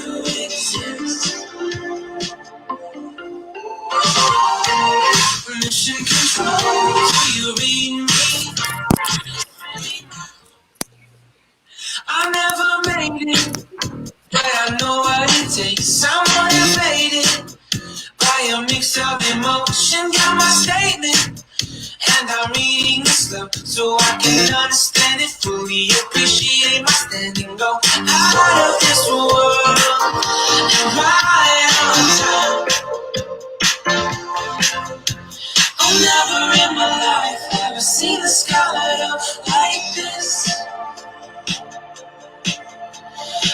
you exist. Mission control, do you read me? I never made it, but I know what it takes. I'm motivated by a mix of emotion. Got my statement, and I'm reading it slow so I can understand it fully. Appreciate my standing, go out of this world and right on time. I've never in my life ever seen the sky light up like this.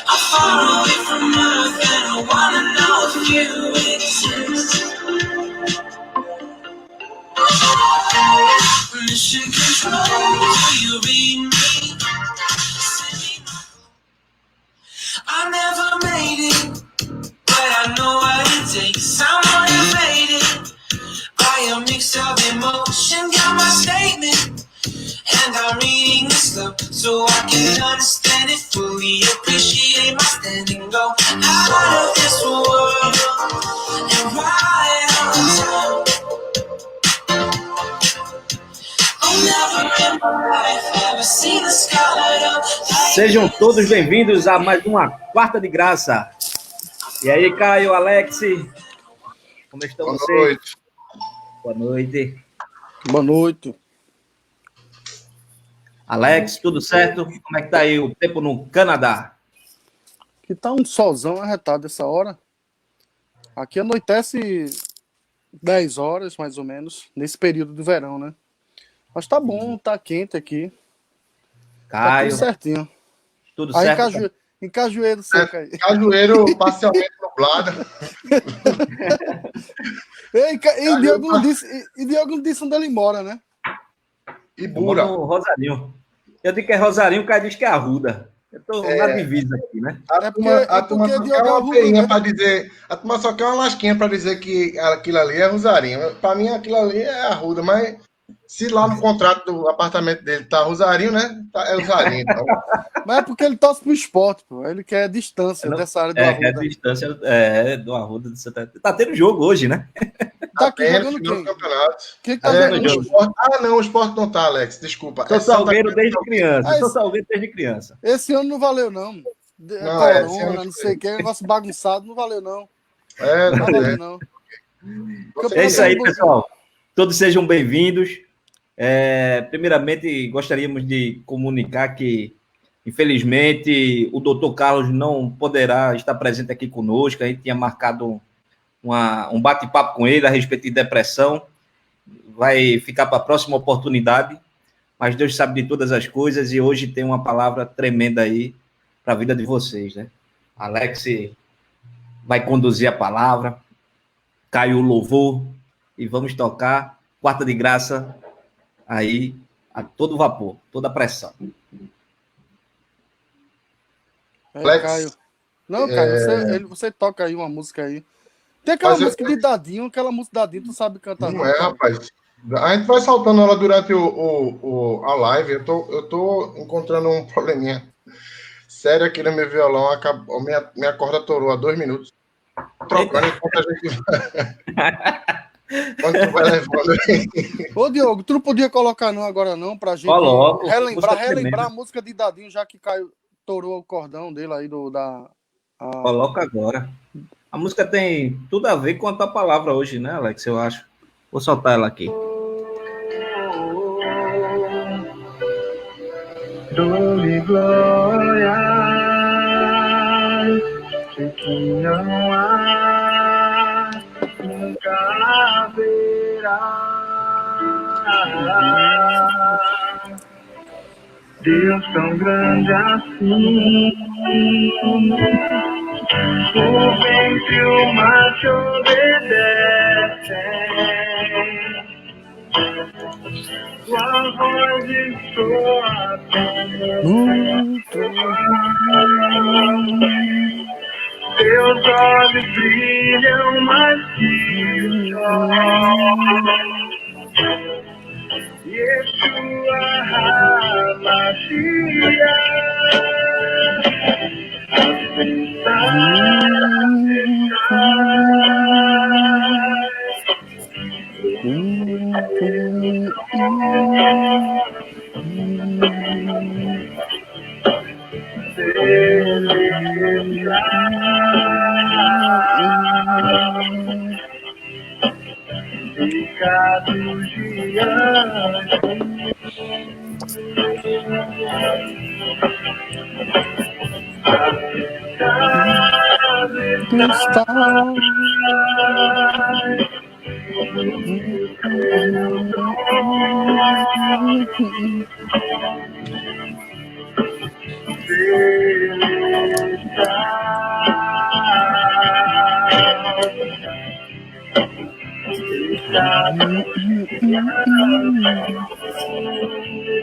I'm far away from Earth and I wanna know if you exist. Mission control, do you read me? I never made it, but I know what it takes. I'm motivated by a mix of emotion. Got my statement, and I'm reading it slow so I can understand it fully. Appreciate my standing, go out of this world and right on time. Sejam todos bem-vindos a mais uma Quarta de Graça. E aí, Caio, Alex, como estão Boa vocês? Noite. Boa noite. Boa noite. Alex, tudo certo? Como é que tá aí o tempo no Canadá? Aqui tá um solzão arretado essa hora. Aqui anoitece 10 horas, mais ou menos, nesse período do verão, né? Mas tá bom, tá quente aqui. Caio, tá tudo certinho. Tudo aí certo? em Cajueiro seca aí. Cajueiro parcialmente nublado. E Diogo não disse onde ele mora, né? Ibura. Rosarinho. Eu digo que é Rosarinho, o cara diz que é Arruda. Eu tô na divisa aqui, né? A turma só quer uma feinha para dizer. A turma só quer uma lasquinha para dizer que aquilo ali é Rosarinho. Para mim, aquilo ali é Arruda, mas se lá no contrato do apartamento dele tá Rosarinho, né? É Rosarinho. Então. Mas é porque ele torce pro esporte, pô. Ele quer distância dessa área do Arruda. Quer distância do Arruda. Tá tendo jogo hoje, né? Tá aqui jogando quem? Quem tá jogando hoje? Não, o esporte não tá, Alex. Desculpa. Sou Salgueiro desde criança. Sou Salgueiro desde criança. Esse ano não valeu, não. Corona, não sei o que, negócio bagunçado, não valeu, não. Não valeu, não. É isso aí, pessoal. Todos sejam bem-vindos. Primeiramente, gostaríamos de comunicar que, infelizmente, o Dr. Carlos não poderá estar presente aqui conosco. A gente tinha marcado um bate-papo com ele a respeito de depressão. Vai ficar para a próxima oportunidade, mas Deus sabe de todas as coisas e hoje tem uma palavra tremenda aí para a vida de vocês, né? Alex vai conduzir a palavra, Caio o louvor e vamos tocar Quarta de Graça aí a todo vapor, toda a pressão. Caio. Não, Caio, você toca aí uma música aí. Tem aquela música de Dadinho, tu sabe cantar. Não é, rapaz. A gente vai saltando ela durante a live. Eu tô encontrando um probleminha sério aqui no meu violão. Minha corda atorou há 2 minutos. Trocando enquanto a gente quando tu vai levando aí. Ô, Diogo, tu não podia colocar não agora não, pra gente relembrar a música de Dadinho, já que Caio torou o cordão dele aí Coloca agora. A música tem tudo a ver com a tua palavra hoje, né, Alex? Eu acho. Vou soltar ela aqui. Dou-lhe glória, sei que não há, nunca haverá. Deus tão grande assim, o vento e o mar te obedecem, tua voz soa teus olhos brilham mais que o sol. Yeshua HaMashiach, Picados de anjo,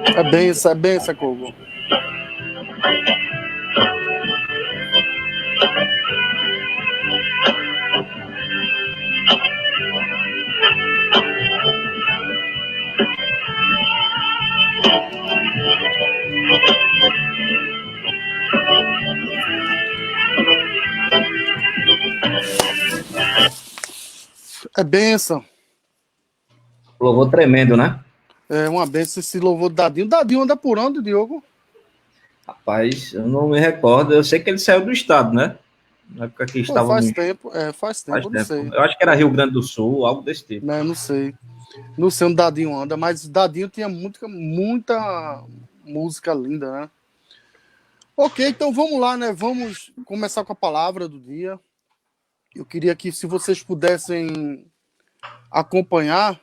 Está é benção, Kogo. É benção. Louvor tremendo, né? É uma benção esse louvor do Dadinho. Dadinho anda por onde, Diogo? Rapaz, eu não me recordo. Eu sei que ele saiu do estado, né? Na época que Pô, estava faz no... tempo, Faz eu não tempo. sei. Eu acho que era Rio Grande do Sul, algo desse tipo. Né, não sei. Não sei onde Dadinho anda, mas Dadinho tinha muita música linda, né? Ok, então vamos lá, né? Vamos começar com a palavra do dia. Eu queria que, se vocês pudessem acompanhar,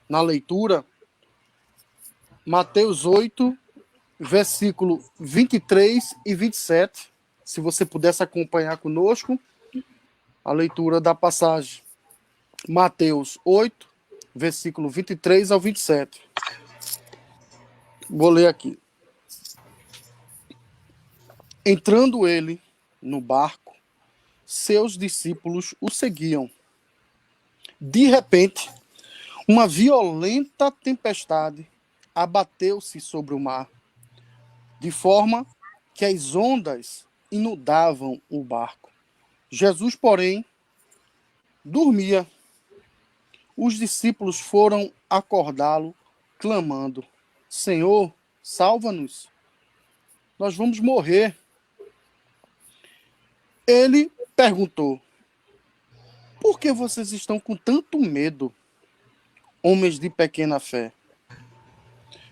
na leitura, Mateus 8, versículo 23 e 27. Se você pudesse acompanhar conosco a leitura da passagem. Mateus 8, versículo 23 ao 27. Vou ler aqui. Entrando ele no barco, seus discípulos o seguiam. De repente, uma violenta tempestade abateu-se sobre o mar, de forma que as ondas inundavam o barco. Jesus, porém, dormia. Os discípulos foram acordá-lo, clamando: Senhor, salva-nos, nós vamos morrer. Ele perguntou: por que vocês estão com tanto medo, homens de pequena fé?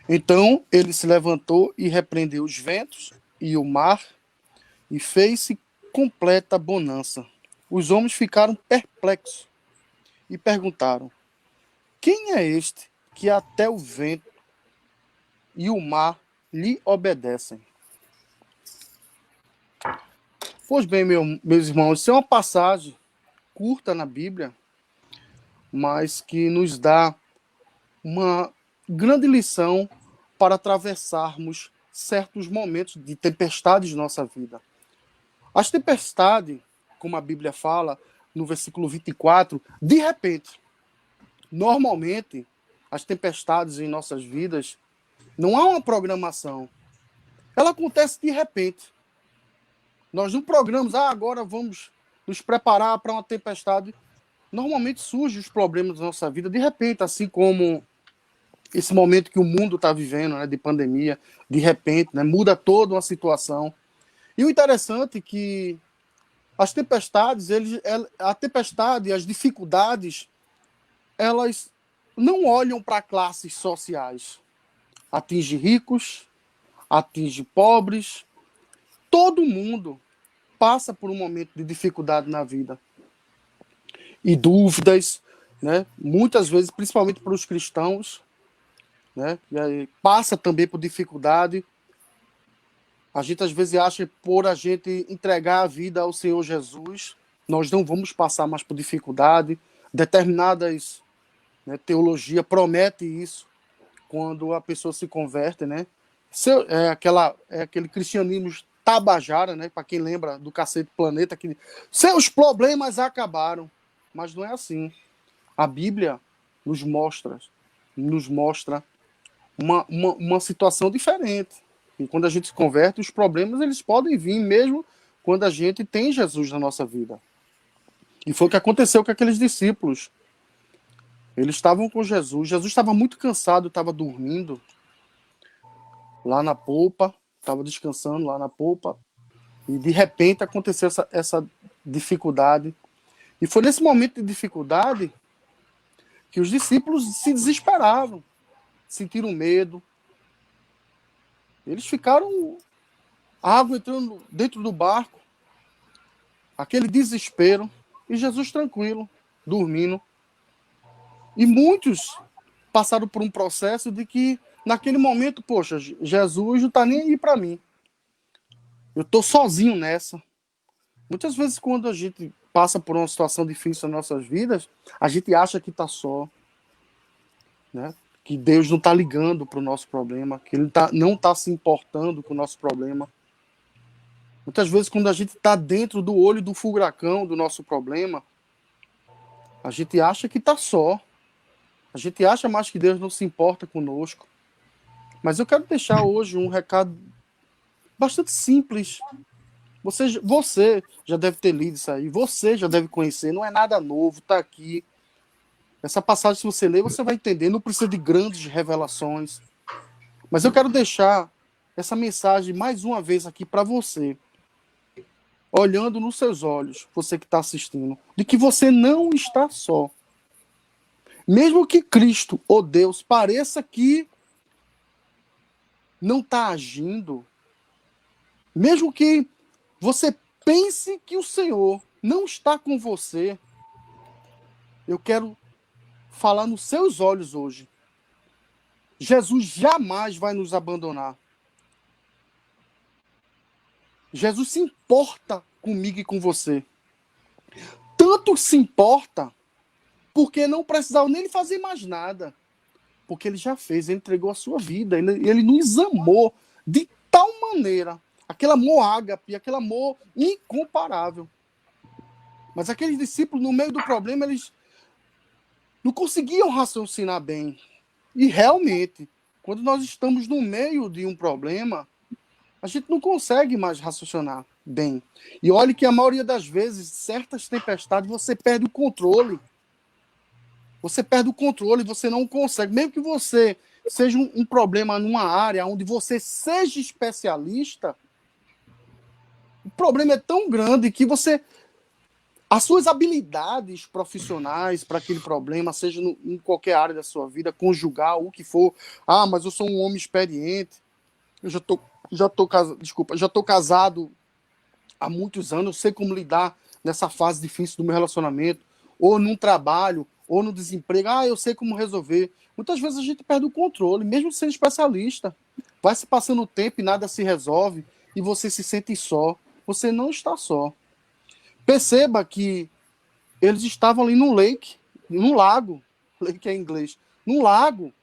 Então ele se levantou e repreendeu os ventos e o mar, e fez-se completa bonança. Os homens ficaram perplexos e perguntaram: quem é este que até o vento e o mar lhe obedecem? Pois bem, meus irmãos, isso é uma passagem curta na Bíblia, mas que nos dá uma grande lição para atravessarmos certos momentos de tempestades de nossa vida. As tempestades, como a Bíblia fala no versículo 24, de repente, normalmente, as tempestades em nossas vidas, não há uma programação. Ela acontece de repente. Nós não programamos, agora vamos nos preparar para uma tempestade. Normalmente surgem os problemas da nossa vida de repente, assim como esse momento que o mundo está vivendo, né, de pandemia, de repente, né, muda toda uma situação. E o interessante é que as tempestades, a tempestade, as dificuldades, elas não olham para classes sociais. Atinge ricos, atinge pobres, todo mundo passa por um momento de dificuldade na vida. E dúvidas, né? Muitas vezes, principalmente para os cristãos, né? E aí, passa também por dificuldade. A gente às vezes acha que por a gente entregar a vida ao Senhor Jesus, nós não vamos passar mais por dificuldade. Determinadas, né, teologia promete isso quando a pessoa se converte, né? É aquele cristianismo tabajara, né? Para quem lembra do Cacete Planeta, que seus problemas acabaram. Mas não é assim. A Bíblia nos mostra uma situação diferente. E quando a gente se converte, os problemas eles podem vir mesmo quando a gente tem Jesus na nossa vida. E foi o que aconteceu com aqueles discípulos. Eles estavam com Jesus. Jesus estava muito cansado, estava dormindo lá na polpa, estava descansando lá na polpa, e de repente aconteceu essa dificuldade. E foi nesse momento de dificuldade que os discípulos se desesperaram, sentiram medo. Eles ficaram, a água entrando dentro do barco, aquele desespero, e Jesus tranquilo, dormindo. E muitos passaram por um processo de que, naquele momento, poxa, Jesus não está nem aí para mim. Eu estou sozinho nessa. Muitas vezes, quando a gente passa por uma situação difícil nas nossas vidas, a gente acha que está só, né? Que Deus não está ligando para o nosso problema, que Ele não está se importando com o nosso problema. Muitas vezes, quando a gente está dentro do olho do furacão do nosso problema, a gente acha que está só. A gente acha mais que Deus não se importa conosco. Mas eu quero deixar hoje um recado bastante simples. Você já deve ter lido isso aí. Você já deve conhecer. Não é nada novo. Está aqui. Essa passagem, se você ler, você vai entender. Não precisa de grandes revelações. Mas eu quero deixar essa mensagem mais uma vez aqui para você. Olhando nos seus olhos, você que está assistindo, de que você não está só. Mesmo que Cristo ou Deus pareça que não está agindo, mesmo que você pense que o Senhor não está com você, eu quero falar nos seus olhos hoje. Jesus jamais vai nos abandonar. Jesus se importa comigo e com você. Tanto se importa porque não precisava nem fazer mais nada. Porque ele já fez, ele entregou a sua vida. Ele nos amou de tal maneira. Aquele amor ágape, aquele amor incomparável. Mas aqueles discípulos, no meio do problema, eles não conseguiam raciocinar bem. E realmente, quando nós estamos no meio de um problema, a gente não consegue mais raciocinar bem. E olhe que a maioria das vezes, certas tempestades, você perde o controle. Você perde o controle, você não consegue. Mesmo que você seja um problema numa área onde você seja especialista, o problema é tão grande que você... As suas habilidades profissionais para aquele problema, seja em qualquer área da sua vida, conjugal, o que for. Ah, mas eu sou um homem experiente. Eu já tô casado há muitos anos, eu sei como lidar nessa fase difícil do meu relacionamento, ou num trabalho, ou no desemprego. Ah, eu sei como resolver. Muitas vezes a gente perde o controle, mesmo sendo especialista. Vai se passando o tempo e nada se resolve, e você se sente só. Você não está só. Perceba que eles estavam ali num lago, lake é em inglês, num lago.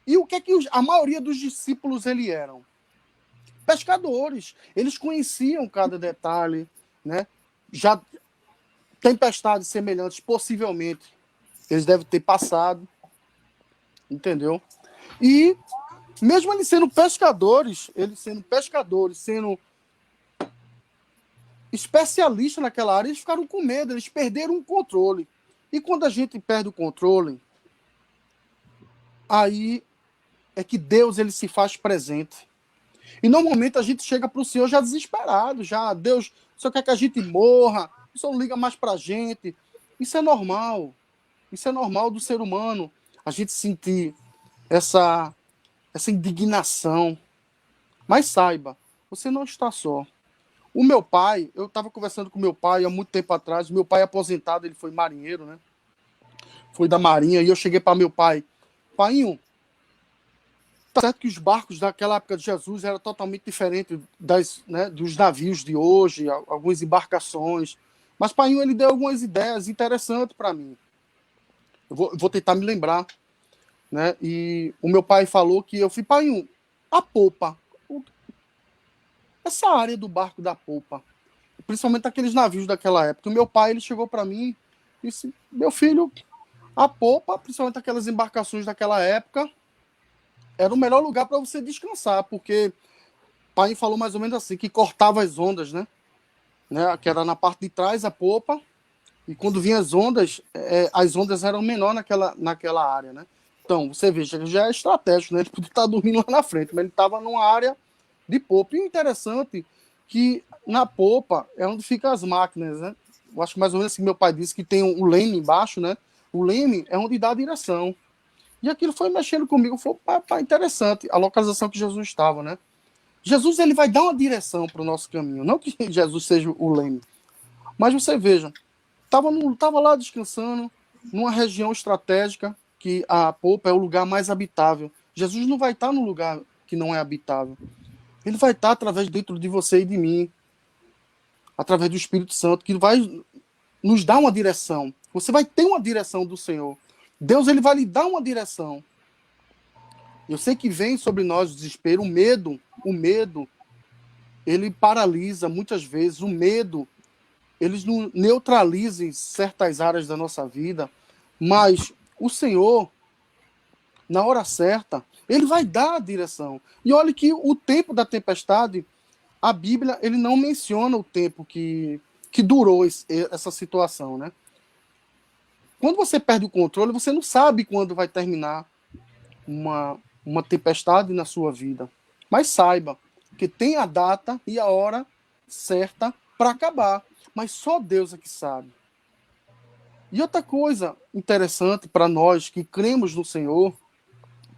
E o que é que a maioria dos discípulos eram? Pescadores. Eles conheciam cada detalhe, né? Já tempestades semelhantes, possivelmente, eles devem ter passado, entendeu? E mesmo eles sendo pescadores, sendo especialistas naquela área, eles ficaram com medo, eles perderam o controle. E quando a gente perde o controle, aí é que Deus ele se faz presente. E normalmente a gente chega para o Senhor já desesperado, já, Deus, o Senhor quer que a gente morra, o Senhor não liga mais para a gente. Isso é normal do ser humano, a gente sentir essa indignação. Mas saiba, você não está só. O meu pai, eu estava conversando com meu pai há muito tempo atrás, meu pai é aposentado, ele foi marinheiro, né? Foi da marinha, e eu cheguei para meu pai, painho, tá certo que os barcos daquela época de Jesus eram totalmente diferentes dos navios de hoje, algumas embarcações, mas painho, ele deu algumas ideias interessantes para mim. Eu vou tentar me lembrar, né? E o meu pai falou que eu fui, painho, a polpa, essa área do barco da polpa, principalmente aqueles navios daquela época. O meu pai, ele chegou para mim e disse, meu filho, a polpa, principalmente aquelas embarcações daquela época, era o melhor lugar para você descansar, porque o pai falou mais ou menos assim, que cortava as ondas, né? Que era na parte de trás a polpa, E quando vinham as ondas eram menor naquela área, né? Então, você veja, já é estratégico, né? Ele podia estar dormindo lá na frente, mas ele estava numa área de popa. E o interessante que na popa é onde ficam as máquinas, né? Eu acho que mais ou menos assim, meu pai disse que tem o leme embaixo, né? O leme é onde dá a direção. E aquilo foi mexendo comigo, foi interessante a localização que Jesus estava, né? Jesus, ele vai dar uma direção para o nosso caminho, não que Jesus seja o leme. Mas você veja, tava lá descansando, numa região estratégica, que a popa é o lugar mais habitável. Jesus não vai estar num lugar que não é habitável. Ele vai estar através dentro de você e de mim, através do Espírito Santo, que vai nos dar uma direção. Você vai ter uma direção do Senhor. Deus, ele vai lhe dar uma direção. Eu sei que vem sobre nós o desespero, o medo, ele paralisa muitas vezes, o medo, eles neutralizam em certas áreas da nossa vida, mas o Senhor, na hora certa, ele vai dar a direção. E olha que o tempo da tempestade, a Bíblia, ele não menciona o tempo que durou essa situação, né? Quando você perde o controle, você não sabe quando vai terminar uma tempestade na sua vida. Mas saiba que tem a data e a hora certa para acabar. Mas só Deus é que sabe. E outra coisa interessante para nós que cremos no Senhor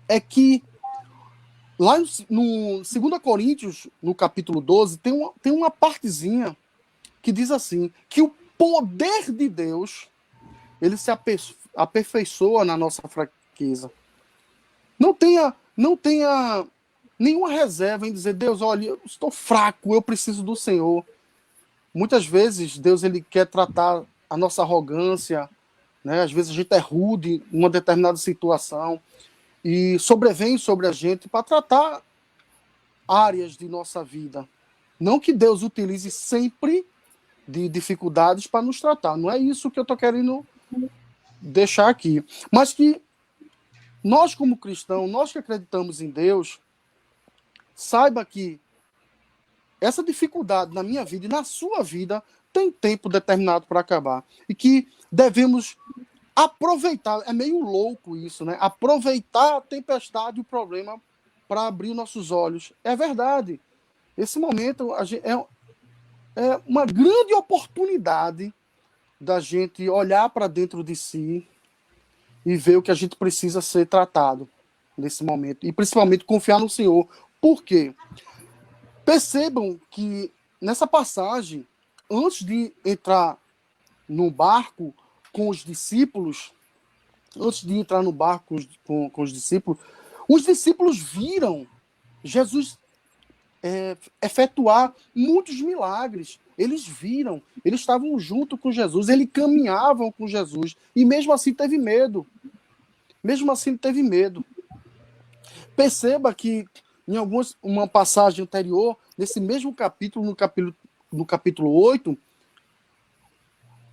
é que lá no 2 Coríntios, no capítulo 12, tem uma partezinha que diz assim, que o poder de Deus, ele se aperfeiçoa na nossa fraqueza. Não tenha nenhuma reserva em dizer, Deus, olha, eu estou fraco, eu preciso do Senhor. Muitas vezes, Deus, ele quer tratar a nossa arrogância, né? Às vezes a gente é rude em uma determinada situação e sobrevém sobre a gente para tratar áreas de nossa vida. Não que Deus utilize sempre de dificuldades para nos tratar. Não é isso que eu estou querendo deixar aqui. Mas que nós, como cristãos, nós que acreditamos em Deus, saiba que essa dificuldade na minha vida e na sua vida tem tempo determinado para acabar. E que devemos aproveitar, é meio louco isso, né? Aproveitar a tempestade e o problema para abrir nossos olhos. É verdade. Esse momento é uma grande oportunidade da gente olhar para dentro de si e ver o que a gente precisa ser tratado nesse momento. E principalmente confiar no Senhor. Por quê? Percebam que nessa passagem, antes de entrar no barco com os discípulos, os discípulos viram Jesus efetuar muitos milagres. Eles viram, eles estavam junto com Jesus, eles caminhavam com Jesus, e mesmo assim teve medo. Perceba que em uma passagem anterior, nesse mesmo capítulo, no capítulo 8,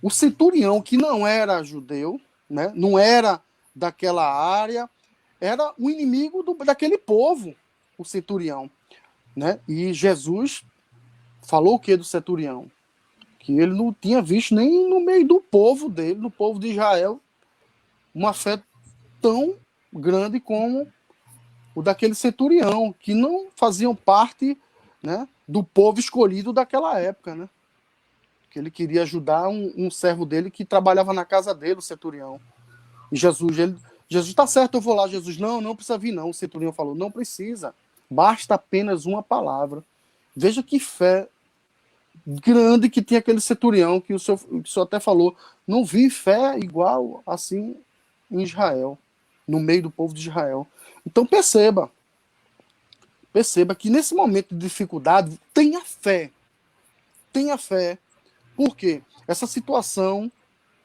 o centurião, que não era judeu, né, não era daquela área, era o inimigo daquele povo, o centurião. Né? E Jesus falou o que do centurião? Que ele não tinha visto nem no meio do povo dele, do povo de Israel, uma fé tão grande como o daquele centurião, que não faziam parte, né, do povo escolhido daquela época, né? Que ele queria ajudar um servo dele que trabalhava na casa dele, o centurião. E Jesus está certo, eu vou lá. Jesus, não precisa vir não. O centurião falou, não precisa. Basta apenas uma palavra. Veja que fé grande que tinha aquele centurião, que o senhor até falou, não vi fé igual assim em Israel, no meio do povo de Israel. Então perceba que nesse momento de dificuldade, tenha fé. Por quê? Essa situação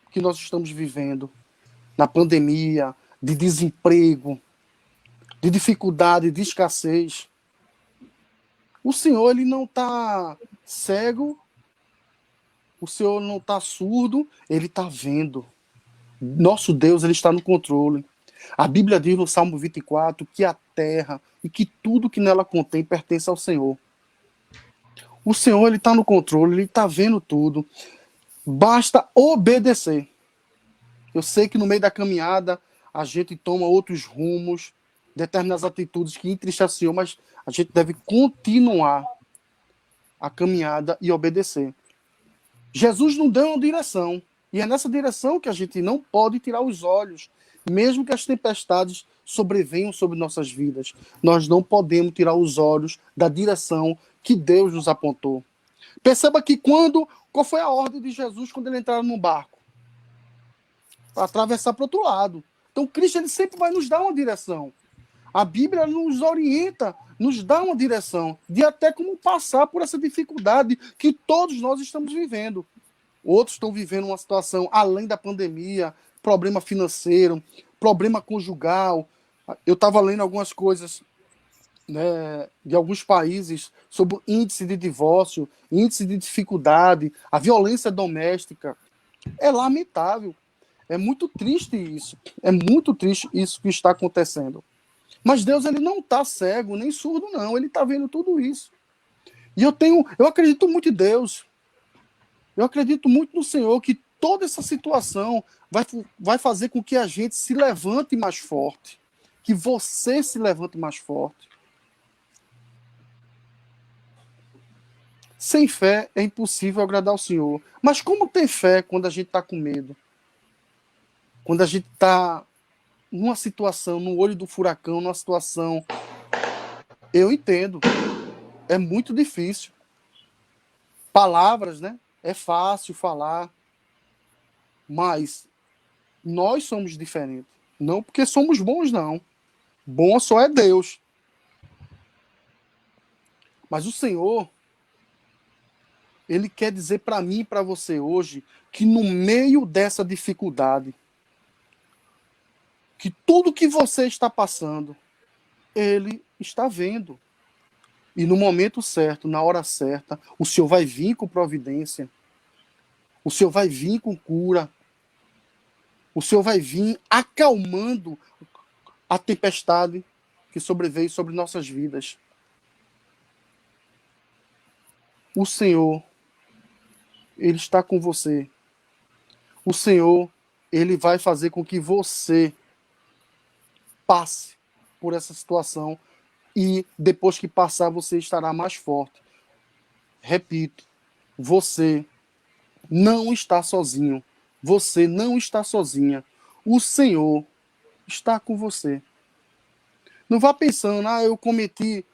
que nós estamos vivendo, na pandemia, de desemprego, de dificuldade, de escassez, o Senhor, ele não está cego, o Senhor não está surdo, ele está vendo. Nosso Deus, ele está no controle. A Bíblia diz no Salmo 24 que a terra e que tudo que nela contém pertence ao Senhor. O Senhor, ele está no controle, ele está vendo tudo. Basta obedecer. Eu sei que no meio da caminhada a gente toma outros rumos, determinadas atitudes que entristecem o Senhor, mas a gente deve continuar a caminhada e obedecer. Jesus nos deu uma direção, e é nessa direção que a gente não pode tirar os olhos, mesmo que as tempestades sobrevenham sobre nossas vidas. Nós não podemos tirar os olhos da direção que Deus nos apontou. Perceba que qual foi a ordem de Jesus quando ele entrava no barco? Para atravessar para o outro lado. Então Cristo ele sempre vai nos dar uma direção. A Bíblia nos orienta, nos dá uma direção de até como passar por essa dificuldade que todos nós estamos vivendo. Outros estão vivendo uma situação além da pandemia, problema financeiro, problema conjugal. Eu estava lendo algumas coisas, né, de alguns países sobre o índice de divórcio, índice de dificuldade, a violência doméstica. É lamentável. É muito triste isso. É muito triste isso que está acontecendo. Mas Deus ele não está cego, nem surdo, não. Ele está vendo tudo isso. E eu acredito muito em Deus. Eu acredito muito no Senhor, que toda essa situação vai fazer com que a gente se levante mais forte. Que você se levante mais forte. Sem fé é impossível agradar ao Senhor. Mas como ter fé quando a gente está com medo? Quando a gente está numa situação, no olho do furacão, numa situação... Eu entendo. É muito difícil. Palavras, né? É fácil falar. Mas nós somos diferentes. Não porque somos bons, não. Bom só é Deus. Mas o Senhor, Ele quer dizer para mim e para você hoje que no meio dessa dificuldade, que tudo que você está passando, Ele está vendo. E no momento certo, na hora certa, o Senhor vai vir com providência. O Senhor vai vir com cura. O Senhor vai vir acalmando a tempestade que sobreveio sobre nossas vidas. O Senhor, Ele está com você. O Senhor, Ele vai fazer com que você passe por essa situação e depois que passar você estará mais forte. Repito, você não está sozinho. Você não está sozinha. O Senhor está com você. Não vá pensando, eu cometi,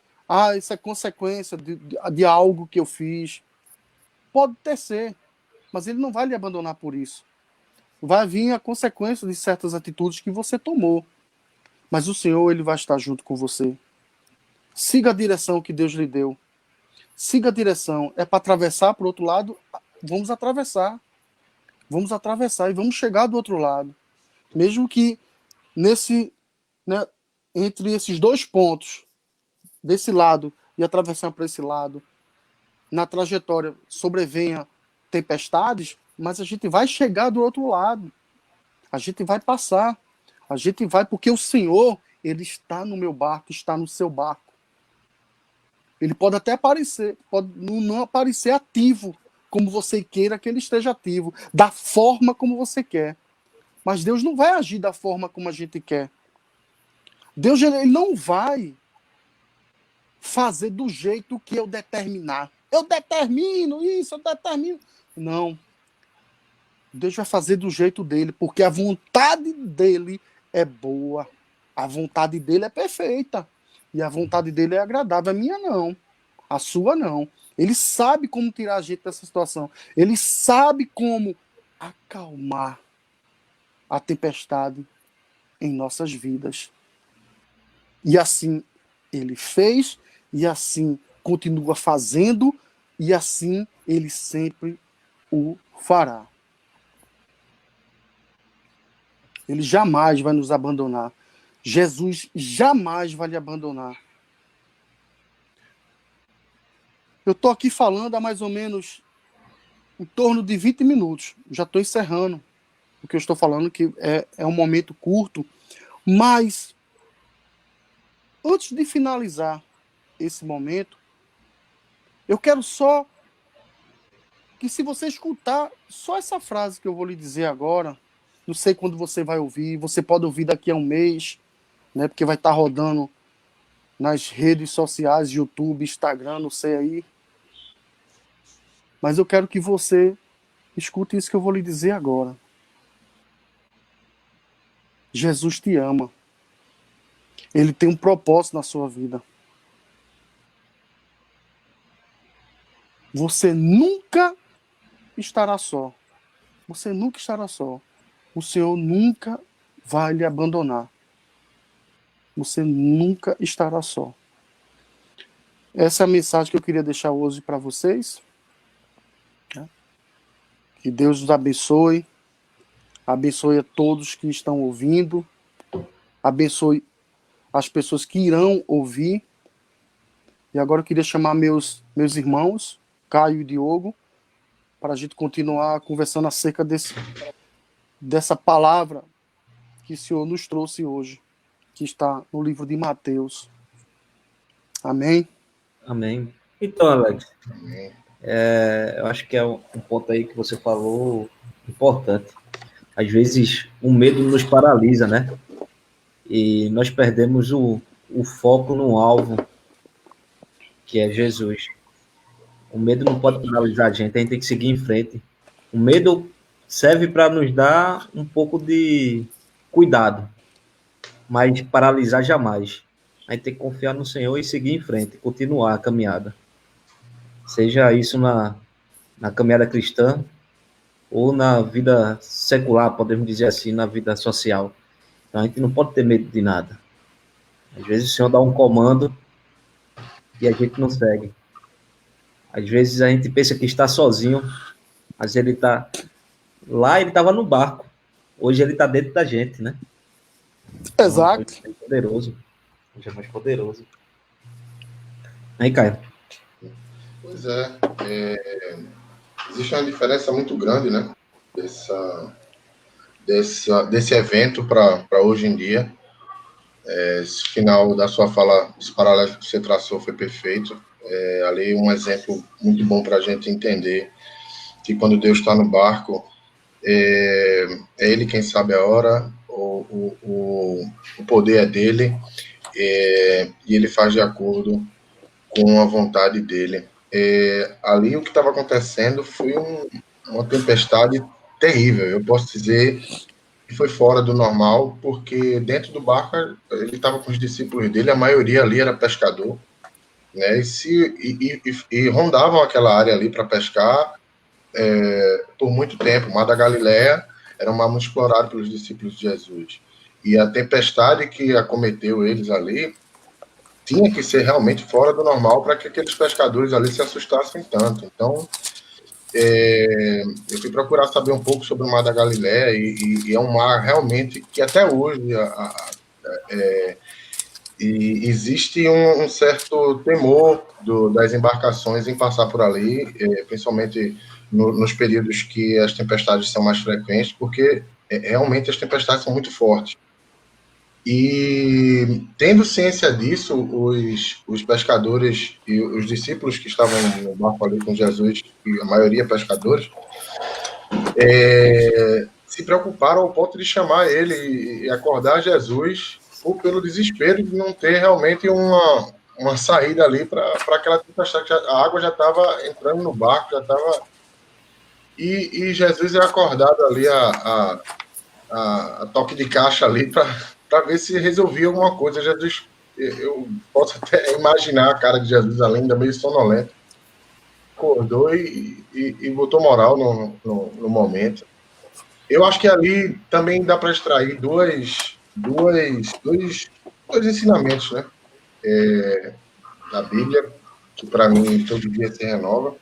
isso é consequência de algo que eu fiz. Pode até ser, mas Ele não vai lhe abandonar por isso. Vai vir a consequência de certas atitudes que você tomou. Mas o Senhor, Ele vai estar junto com você. Siga a direção que Deus lhe deu. Siga a direção. É para atravessar para o outro lado? Vamos atravessar. Vamos atravessar e vamos chegar do outro lado. Mesmo que entre esses dois pontos, desse lado e atravessar para esse lado, na trajetória sobrevenha tempestades, mas a gente vai chegar do outro lado. A gente vai passar. A gente vai porque o Senhor, Ele está no meu barco, está no seu barco. Ele pode até aparecer, pode não aparecer ativo, como você queira que ele esteja ativo, da forma como você quer. Mas Deus não vai agir da forma como a gente quer. Deus ele não vai fazer do jeito que eu determinar. Eu determino isso, eu determino. Não. Deus vai fazer do jeito dele, porque a vontade dele é boa. A vontade dele é perfeita. E a vontade dele é agradável. A minha não. A sua não. Ele sabe como tirar a gente dessa situação. Ele sabe como acalmar a tempestade em nossas vidas. E assim ele fez, e assim continua fazendo, e assim ele sempre o fará. Ele jamais vai nos abandonar. Jesus jamais vai lhe abandonar. Eu estou aqui falando há mais ou menos em torno de 20 minutos. Já estou encerrando o que eu estou falando, que é um momento curto. Mas, antes de finalizar esse momento, eu quero só que se você escutar só essa frase que eu vou lhe dizer agora, não sei quando você vai ouvir, você pode ouvir daqui a um mês, né? Porque vai estar rodando nas redes sociais, YouTube, Instagram, não sei aí. Mas eu quero que você escute isso que eu vou lhe dizer agora. Jesus te ama. Ele tem um propósito na sua vida. Você nunca estará só. Você nunca estará só. O Senhor nunca vai lhe abandonar. Você nunca estará só. Essa é a mensagem que eu queria deixar hoje para vocês. Que Deus nos abençoe. Abençoe a todos que estão ouvindo. Abençoe as pessoas que irão ouvir. E agora eu queria chamar meus irmãos, Caio e Diogo, para a gente continuar conversando acerca dessa palavra que o Senhor nos trouxe hoje, que está no livro de Mateus. Amém? Amém. Então, Alex, eu acho que é um ponto aí que você falou importante. Às vezes, o medo nos paralisa, né? E nós perdemos o foco no alvo, que é Jesus. O medo não pode paralisar a gente tem que seguir em frente. O medo serve para nos dar um pouco de cuidado, mas paralisar jamais. A gente tem que confiar no Senhor e seguir em frente, continuar a caminhada. Seja isso na caminhada cristã ou na vida secular, podemos dizer assim, na vida social. Então, a gente não pode ter medo de nada. Às vezes o Senhor dá um comando e a gente não segue. Às vezes a gente pensa que está sozinho, mas ele está lá, ele estava no barco. Hoje ele está dentro da gente, né? Exato. Então, é poderoso. Hoje é mais poderoso. Aí, Caio. Pois existe uma diferença muito grande, né? Desse evento para hoje em dia. Esse final da sua fala, esse paralelo que você traçou foi perfeito. Ali um exemplo muito bom para a gente entender que quando Deus está no barco, é Ele quem sabe a hora, o poder é dele, e Ele faz de acordo com a vontade dele. Ali o que estava acontecendo foi uma tempestade terrível. Eu posso dizer que foi fora do normal, porque dentro do barco ele estava com os discípulos dele, a maioria ali era pescador, né? E rondavam aquela área ali para pescar por muito tempo. O Mar da Galileia era um mar muito explorado pelos discípulos de Jesus. E a tempestade que acometeu eles ali tinha que ser realmente fora do normal para que aqueles pescadores ali se assustassem tanto. Então, eu fui procurar saber um pouco sobre o Mar da Galileia e é um mar realmente que até hoje existe um certo temor das embarcações em passar por ali, principalmente nos períodos que as tempestades são mais frequentes, porque realmente as tempestades são muito fortes. E, tendo ciência disso, os pescadores e os discípulos que estavam no barco ali com Jesus, e a maioria pescadores, se preocuparam ao ponto de chamar ele e acordar Jesus pelo desespero de não ter realmente uma saída ali para aquela tempestade. A água já estava entrando no barco, já estava... E Jesus é acordado ali a toque de caixa ali para ver se resolvia alguma coisa. Jesus, eu posso até imaginar a cara de Jesus ali, ainda meio sonolento. Acordou e botou moral no momento. Eu acho que ali também dá para extrair dois ensinamentos, né? Da Bíblia, que para mim todo dia se renova.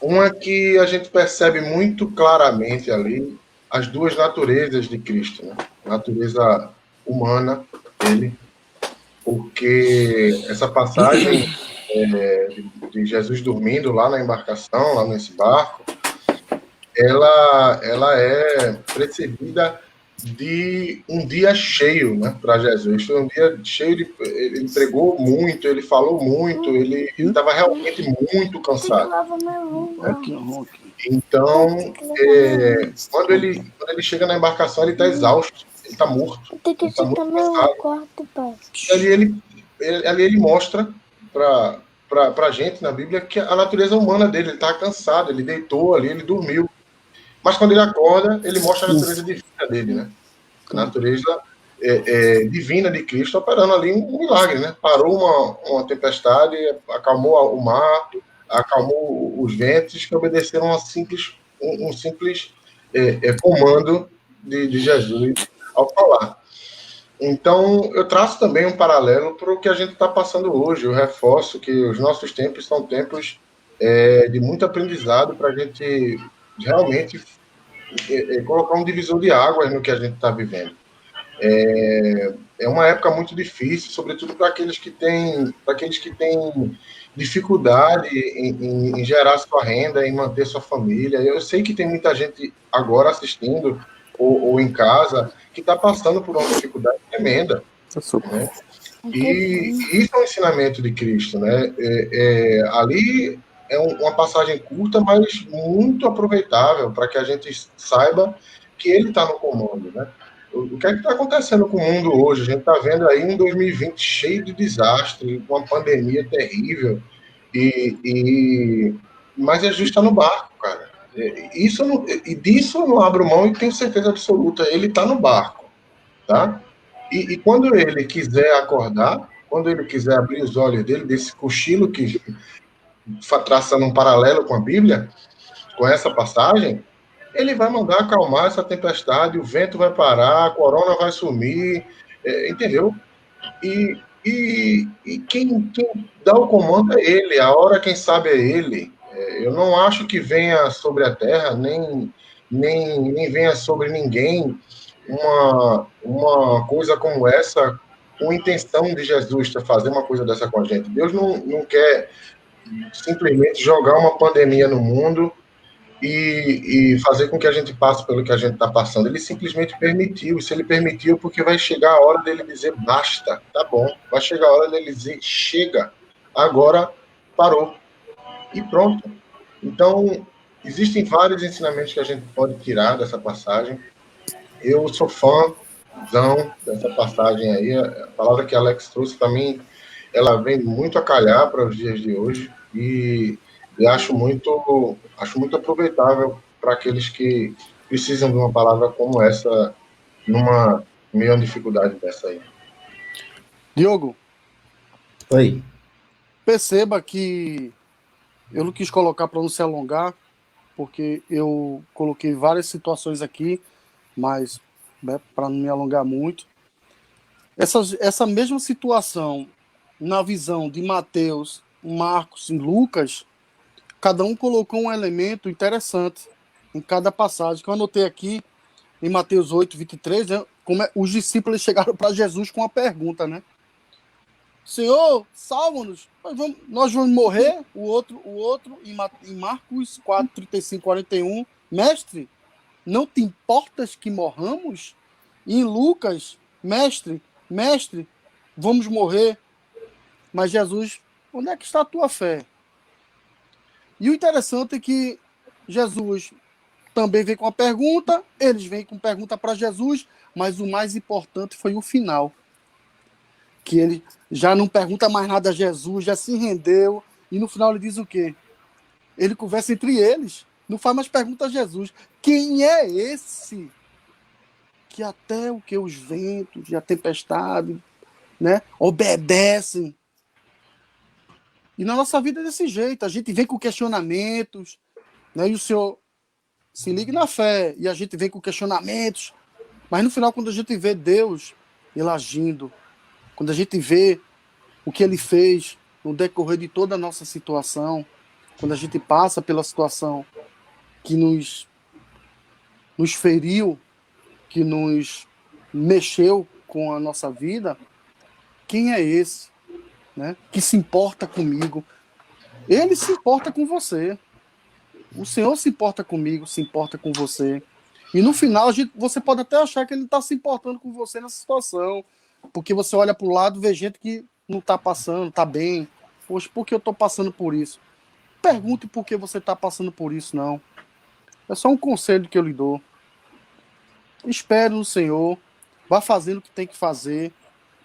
Um é que a gente percebe muito claramente ali as duas naturezas de Cristo, né? A natureza humana dele, porque essa passagem de Jesus dormindo lá na embarcação, lá nesse barco, ela é precedida de um dia cheio, né, para Jesus. Foi um dia cheio de. Ele pregou muito, ele falou muito, ele estava realmente muito cansado. Aqui, ó, aqui. Então, quando ele chega na embarcação, ele está exausto, ele está morto, ele está muito cansado. E ali ele mostra para a gente na Bíblia que a natureza humana dele, ele está cansado, ele deitou ali, ele dormiu. Mas quando ele acorda, ele mostra a natureza divina dele, né? A natureza divina de Cristo operando ali um milagre, né? Parou uma tempestade, acalmou o mar, acalmou os ventos que obedeceram a um simples comando de Jesus ao falar. Então, eu traço também um paralelo para o que a gente está passando hoje. Eu reforço que os nossos tempos são tempos de muito aprendizado para a gente realmente colocar um divisor de águas no que a gente está vivendo. É uma época muito difícil, sobretudo para aqueles que têm dificuldade em gerar sua renda, em manter sua família. Eu sei que tem muita gente agora assistindo ou em casa que está passando por uma dificuldade tremenda, né? E isso é um ensinamento de Cristo, né? Ali é uma passagem curta, mas muito aproveitável para que a gente saiba que ele está no comando, né? O que é que está acontecendo com o mundo hoje? A gente está vendo aí um 2020 cheio de desastre, com uma pandemia terrível, mas Jesus está no barco, cara. Disso eu não abro mão e tenho certeza absoluta, ele está no barco, tá? E quando ele quiser acordar, quando ele quiser abrir os olhos dele, desse cochilo que traçando um paralelo com a Bíblia, com essa passagem, ele vai mandar acalmar essa tempestade, o vento vai parar, a corona vai sumir, entendeu? E quem dá o comando é ele, a hora quem sabe é ele. Eu não acho que venha sobre a terra, nem venha sobre ninguém uma coisa como essa, com intenção de Jesus fazer uma coisa dessa com a gente. Deus não quer simplesmente jogar uma pandemia no mundo e fazer com que a gente passe pelo que a gente está passando. Ele simplesmente permitiu. E se ele permitiu, porque vai chegar a hora dele dizer basta, tá bom. Vai chegar a hora dele dizer chega, agora parou. E pronto. Então, existem vários ensinamentos que a gente pode tirar dessa passagem. Eu sou fãzão dessa passagem aí. A palavra que Alex trouxe para mim, ela vem muito a calhar para os dias de hoje e acho muito aproveitável para aqueles que precisam de uma palavra como essa numa meio dificuldade dessa aí. Diogo, Oi. perceba que eu não quis colocar para não se alongar, porque eu coloquei várias situações aqui, mas para não me alongar muito. Essa mesma situação na visão de Mateus, Marcos e Lucas, cada um colocou um elemento interessante em cada passagem, que eu anotei aqui em Mateus 8, 23, né, como os discípulos chegaram para Jesus com uma pergunta, né? Senhor, salva-nos, nós vamos morrer. O outro em Marcos 4, 35, 41, mestre, não te importas que morramos? E em Lucas, mestre, vamos morrer. Mas Jesus, onde é que está a tua fé? E o interessante é que Jesus também vem com uma pergunta, eles vêm com pergunta para Jesus, mas o mais importante foi o final. Que ele já não pergunta mais nada a Jesus, já se rendeu, e no final ele diz o quê? Ele conversa entre eles, não faz mais pergunta a Jesus. Quem é esse que até o que os ventos e a tempestade, né, obedecem? E na nossa vida é desse jeito, a gente vem com questionamentos, né, e o Senhor se liga na fé, e a gente vem com questionamentos, mas no final, quando a gente vê Deus, ele agindo, quando a gente vê o que ele fez no decorrer de toda a nossa situação, quando a gente passa pela situação que nos feriu, que nos mexeu com a nossa vida, quem é esse, né, que se importa comigo? Ele se importa com você. O Senhor se importa comigo, se importa com você. E no final, você pode até achar que ele está se importando com você nessa situação, porque você olha para o lado e vê gente que não está passando, está bem. Poxa, por que eu estou passando por isso? Pergunte por que você está passando por isso, não. É só um conselho que eu lhe dou. Espere no Senhor, vá fazendo o que tem que fazer,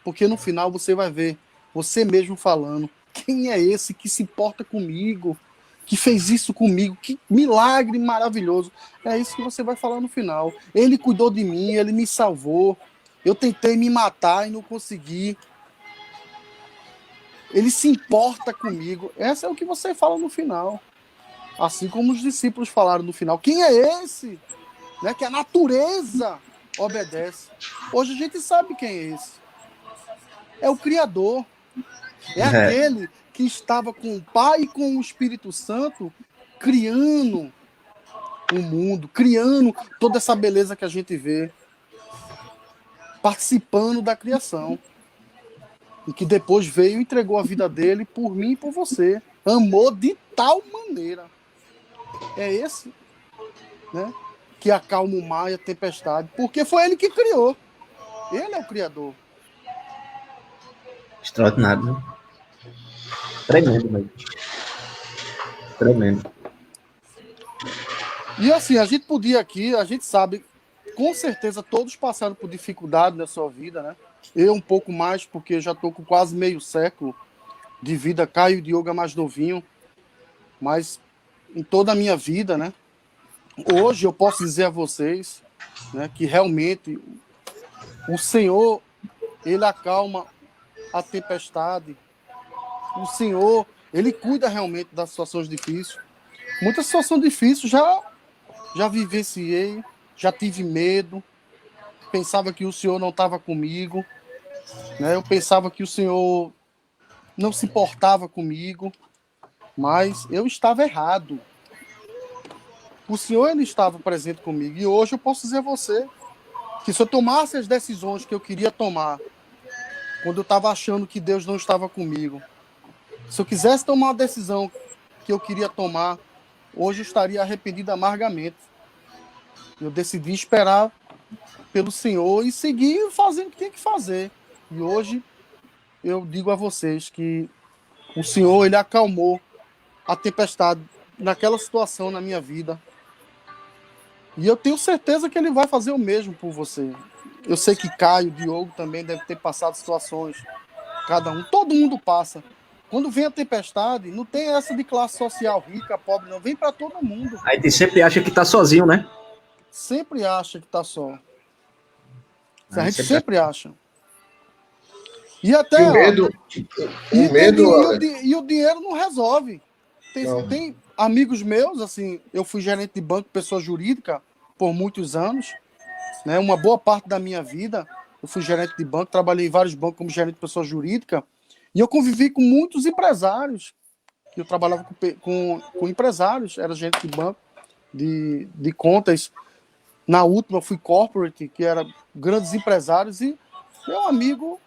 porque no final você vai ver você mesmo falando: quem é esse que se importa comigo, que fez isso comigo, que milagre maravilhoso. É isso que você vai falar no final. Ele cuidou de mim, ele me salvou. Eu tentei me matar e não consegui. Ele se importa comigo. Essa é o que você fala no final. Assim como os discípulos falaram no final: quem é esse? Né, que a natureza obedece. Hoje a gente sabe quem é esse. É o Criador. É aquele que estava com o Pai e com o Espírito Santo criando o mundo, criando toda essa beleza que a gente vê, participando da criação. E que depois veio e entregou a vida dele por mim e por você. Amou de tal maneira. É esse, né, que acalma o mar e a tempestade, porque foi ele que criou. Ele é o Criador. Extraordinário, né? Tremendo, velho. Tremendo. E assim, a gente podia aqui, a gente sabe, com certeza todos passaram por dificuldade na sua vida, né? Eu um pouco mais, porque já estou com quase meio século de vida. Caio e Diogo é mais novinho, mas em toda a minha vida, né? Hoje eu posso dizer a vocês, né, que realmente o Senhor, ele acalma a tempestade. O Senhor, ele cuida realmente das situações difíceis. Muitas situações difíceis já vivenciei, já tive medo, pensava que o Senhor não estava comigo, né? Eu pensava que o Senhor não se importava comigo, mas eu estava errado. O Senhor, ele estava presente comigo. E hoje eu posso dizer a você que se eu tomasse as decisões que eu queria tomar, quando eu estava achando que Deus não estava comigo, se eu quisesse tomar uma decisão que eu queria tomar, hoje eu estaria arrependido amargamente. Eu decidi esperar pelo Senhor e seguir fazendo o que tinha que fazer. E hoje eu digo a vocês que o Senhor, ele acalmou a tempestade naquela situação na minha vida. E eu tenho certeza que ele vai fazer o mesmo por você. Eu sei que Caio, Diogo também deve ter passado situações. Cada um, todo mundo passa. Quando vem a tempestade, não tem essa de classe social, rica, pobre, não. Vem para todo mundo. Aí tu sempre acha que tá sozinho, né? Sempre acha que tá só. A Aí gente sempre acha. E até. E o medo. O medo. E o dinheiro não resolve. Não. Tem amigos meus, assim, eu fui gerente de banco, pessoa jurídica, por muitos anos, né? Uma boa parte da minha vida, eu fui gerente de banco, trabalhei em vários bancos como gerente de pessoa jurídica, e eu convivi com muitos empresários. Eu trabalhava com empresários, era gerente de banco, de contas. Na última, fui corporate, que era grandes empresários, e meu amigo,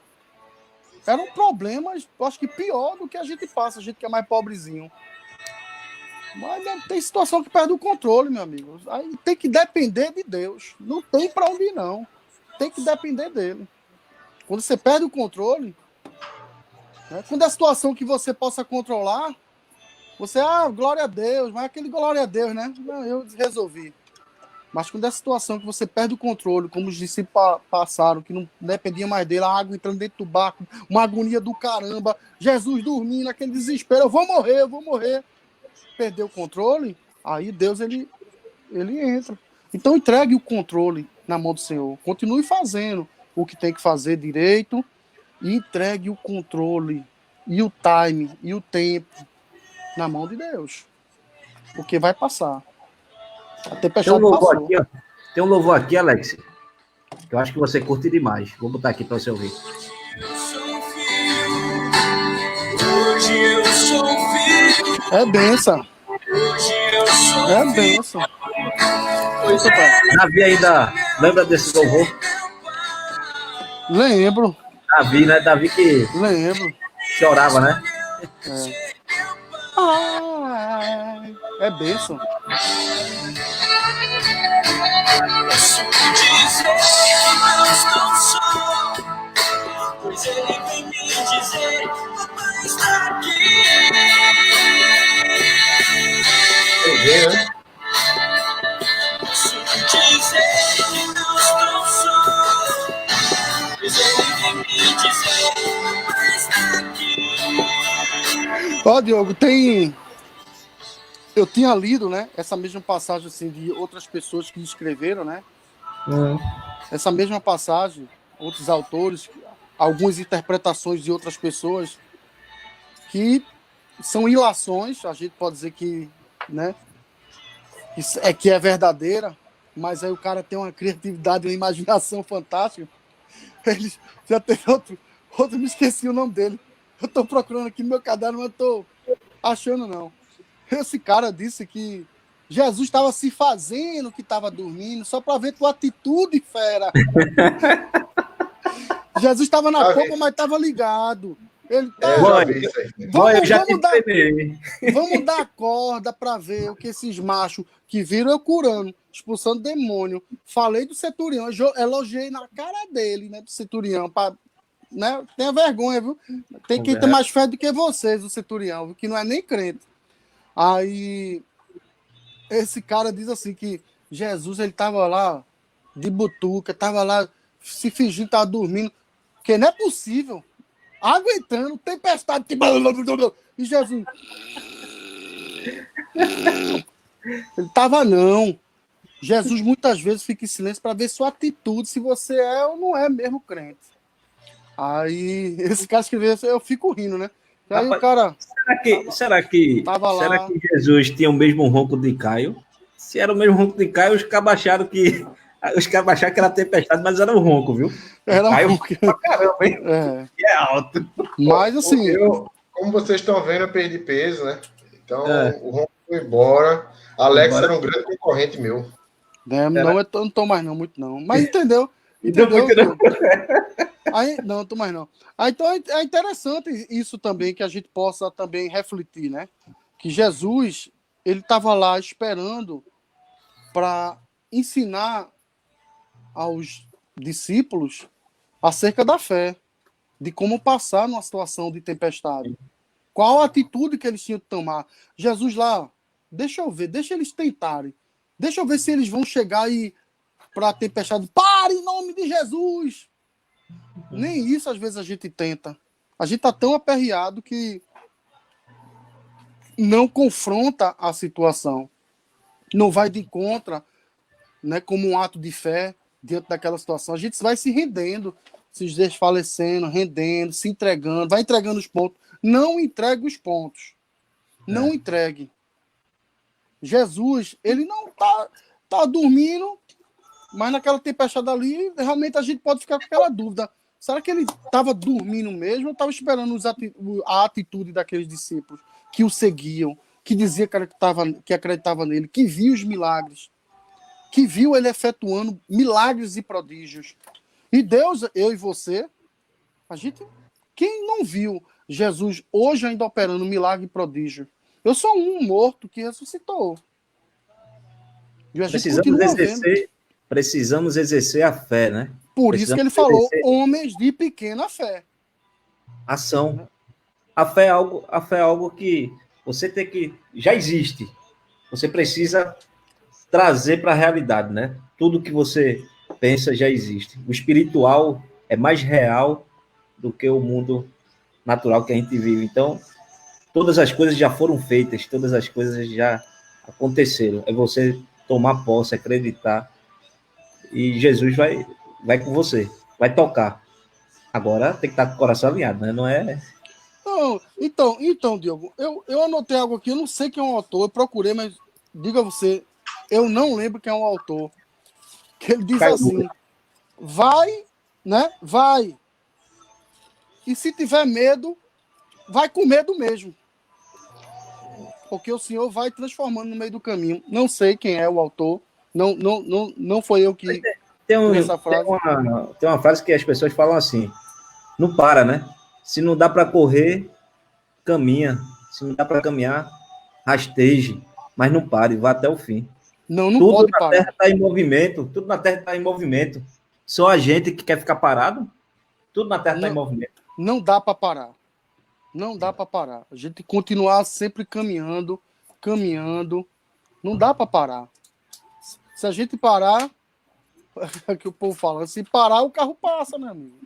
era um problema, eu acho que pior do que a gente passa, a gente que é mais pobrezinho. Mas tem situação que perde o controle, meu amigo. Aí tem que depender de Deus. Não tem para onde ir, não. Tem que depender dele. Quando você perde o controle, né, quando é a situação que você possa controlar, você, glória a Deus, mas aquele glória a Deus, né? Não, eu resolvi. Mas quando é a situação que você perde o controle, como os discípulos passaram, que não dependia mais dele, a água entrando dentro do barco, uma agonia do caramba, Jesus dormindo, aquele desespero, eu vou morrer. Perdeu o controle, aí Deus, ele entra. Então entregue o controle na mão do Senhor. Continue fazendo o que tem que fazer direito e entregue o controle e o time e o tempo na mão de Deus. Porque vai passar. A tempestade passou. Aqui, ó. Tem um louvor aqui, Alex, que eu acho que você curte demais. Vou botar aqui para você ouvir. É benção. É benção. Davi ainda lembra desse louvor? Lembro. Davi, né? Davi que Lembro. chorava, né? É benção. Posso dizer que não estou só, pois ele vem me dizer: papai está aqui. Eu vi, né? Posso dizer que não estou só, pois ele vem me dizer: papai está aqui. Ó, Diogo, eu tinha lido, né, essa mesma passagem assim de outras pessoas que escreveram, né? Essa mesma passagem, outros autores, algumas interpretações de outras pessoas que são ilações, a gente pode dizer que, né, que é verdadeira, mas aí o cara tem uma criatividade, uma imaginação fantástica. Ele já teve outro, me esqueci o nome dele. Eu tô procurando aqui no meu caderno, mas tô achando não. Esse cara disse que Jesus estava se fazendo que estava dormindo só para ver tua atitude, fera. Jesus estava na copa, mas estava ligado. Ele tá... Já vi isso aí. Eu já te treinei. Vamos dar corda para ver o que esses machos que viram eu curando, expulsando demônio. Falei do centurião, elogiei na cara dele, né, do centurião, para, né, tenha vergonha, viu? Tem quem tem mais fé do que vocês, o centurião, viu? Que não é nem crente. Aí esse cara diz assim que Jesus, ele tava lá de butuca, tava lá se fingindo que tava dormindo, que não é possível, aguentando tempestade, e Jesus ele tava não. Jesus muitas vezes fica em silêncio para ver sua atitude, se você é ou não é mesmo crente. Aí esse cara escreveu, eu fico rindo, né? E aí o cara... Será que Jesus tinha o mesmo ronco de Caio? Se era o mesmo ronco de Caio, os cabas acharam que era tempestade, mas era o ronco, viu? Era Caio ronco. pra caramba, hein? É. E é alto. Mas assim... Como vocês estão vendo, eu perdi peso, né? Então, o ronco foi embora. Alex era um grande concorrente meu. Não tô mais não, muito não. Mas entendeu? Aí, não, tô mais não. Aí, então é interessante isso também, que a gente possa também refletir, né? Que Jesus, ele estava lá esperando para ensinar aos discípulos acerca da fé, de como passar numa situação de tempestade. Qual a atitude que eles tinham que tomar? Jesus lá, deixa eu ver, deixa eles tentarem. Deixa eu ver se eles vão chegar aí para a tempestade. Pare em nome de Jesus! Nem isso às vezes a gente tenta. A gente tá tão aperreado que não confronta a situação. Não vai de contra, né, como um ato de fé diante daquela situação. A gente vai se rendendo, se desfalecendo, rendendo, se entregando, vai entregando os pontos. Não entregue os pontos. Não entregue. Jesus, ele não tá dormindo, mas naquela tempestade ali, realmente a gente pode ficar com aquela dúvida. Será que ele estava dormindo mesmo ou estava esperando a atitude daqueles discípulos que o seguiam, que dizia que acreditava nele, que viu os milagres, que viu ele efetuando milagres e prodígios? E Deus, eu e você, quem não viu Jesus hoje ainda operando milagre e prodígio? Eu sou um morto que ressuscitou. E a gente precisamos exercer a fé, né? Por isso que ele falou, homens de pequena fé. Ação. A fé é algo que você tem que... Já existe. Você precisa trazer para a realidade, né? Tudo que você pensa já existe. O espiritual é mais real do que o mundo natural que a gente vive. Então, todas as coisas já foram feitas, todas as coisas já aconteceram. É você tomar posse, acreditar, e Jesus vai com você, vai tocar. Agora tem que estar com o coração alinhado, né? Não é... Não, então, Diogo, eu anotei algo aqui, eu não sei quem é o autor, eu procurei, mas diga você, eu não lembro quem é o autor. Que ele diz assim, vai, né? Vai. E se tiver medo, vai com medo mesmo. Porque o Senhor vai transformando no meio do caminho. Não sei quem é o autor, não foi eu que essa frase. Tem uma frase que as pessoas falam assim, não para, né? Se não dá para correr, caminha. Se não dá para caminhar, rasteje. Mas não pare, vá até o fim. Não, não Tudo pode na parar. Terra está em movimento. Tudo na Terra está em movimento. Só a gente que quer ficar parado. Tudo na Terra está em movimento. Não dá para parar. Não dá para parar. A gente tem que continuar sempre caminhando. Não dá para parar. Se a gente parar, é que o povo fala, se parar, o carro passa, meu amigo.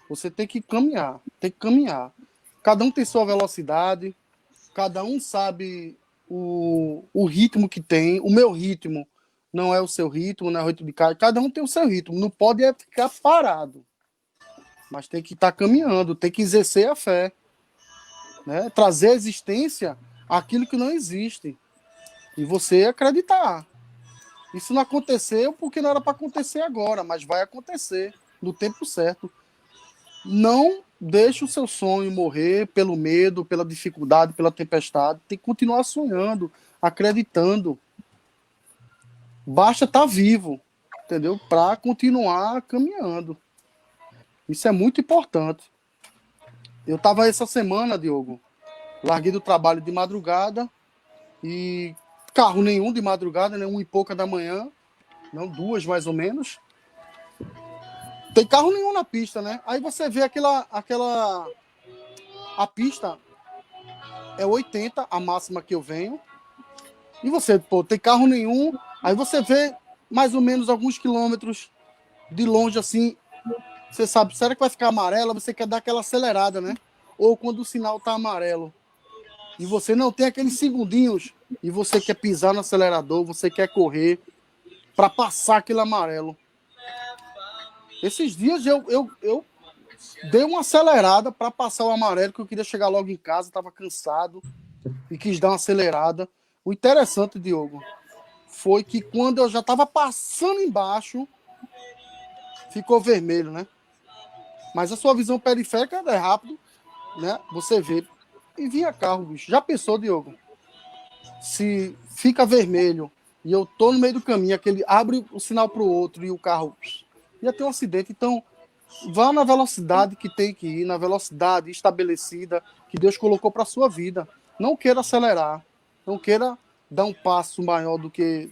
Você tem que caminhar. Cada um tem sua velocidade, cada um sabe o ritmo que tem. O meu ritmo não é o seu ritmo, não é o ritmo de cada um tem o seu ritmo. Não pode ficar parado. Mas tem que estar caminhando, tem que exercer a fé. Né? Trazer à existência aquilo que não existe. E você acreditar. Isso não aconteceu porque não era para acontecer agora, mas vai acontecer no tempo certo. Não deixe o seu sonho morrer pelo medo, pela dificuldade, pela tempestade. Tem que continuar sonhando, acreditando. Basta estar vivo, entendeu? Para continuar caminhando. Isso é muito importante. Eu estava essa semana, Diogo, larguei do trabalho de madrugada e carro nenhum de madrugada, né? 1h pouca da manhã, não, 2 mais ou menos. Tem carro nenhum na pista, né? Aí você vê a pista é 80, a máxima que eu venho. E você, pô, tem carro nenhum. Aí você vê mais ou menos alguns quilômetros de longe assim. Você sabe, será que vai ficar amarela? Você quer dar aquela acelerada, né? Ou quando o sinal tá amarelo e você não tem aqueles segundinhos e você quer pisar no acelerador, você quer correr para passar aquele amarelo. Esses dias eu dei uma acelerada para passar o amarelo, que eu queria chegar logo em casa, estava cansado e quis dar uma acelerada. O interessante, Diogo, foi que quando eu já estava passando embaixo, ficou vermelho, né? Mas a sua visão periférica é rápido, né? Você vê e via carro, bicho. Já pensou, Diogo? Se fica vermelho e eu tô no meio do caminho, aquele abre o sinal para o outro e o carro ia ter um acidente. Então, vá na velocidade que tem que ir, na velocidade estabelecida que Deus colocou para sua vida. Não queira acelerar, não queira dar um passo maior do que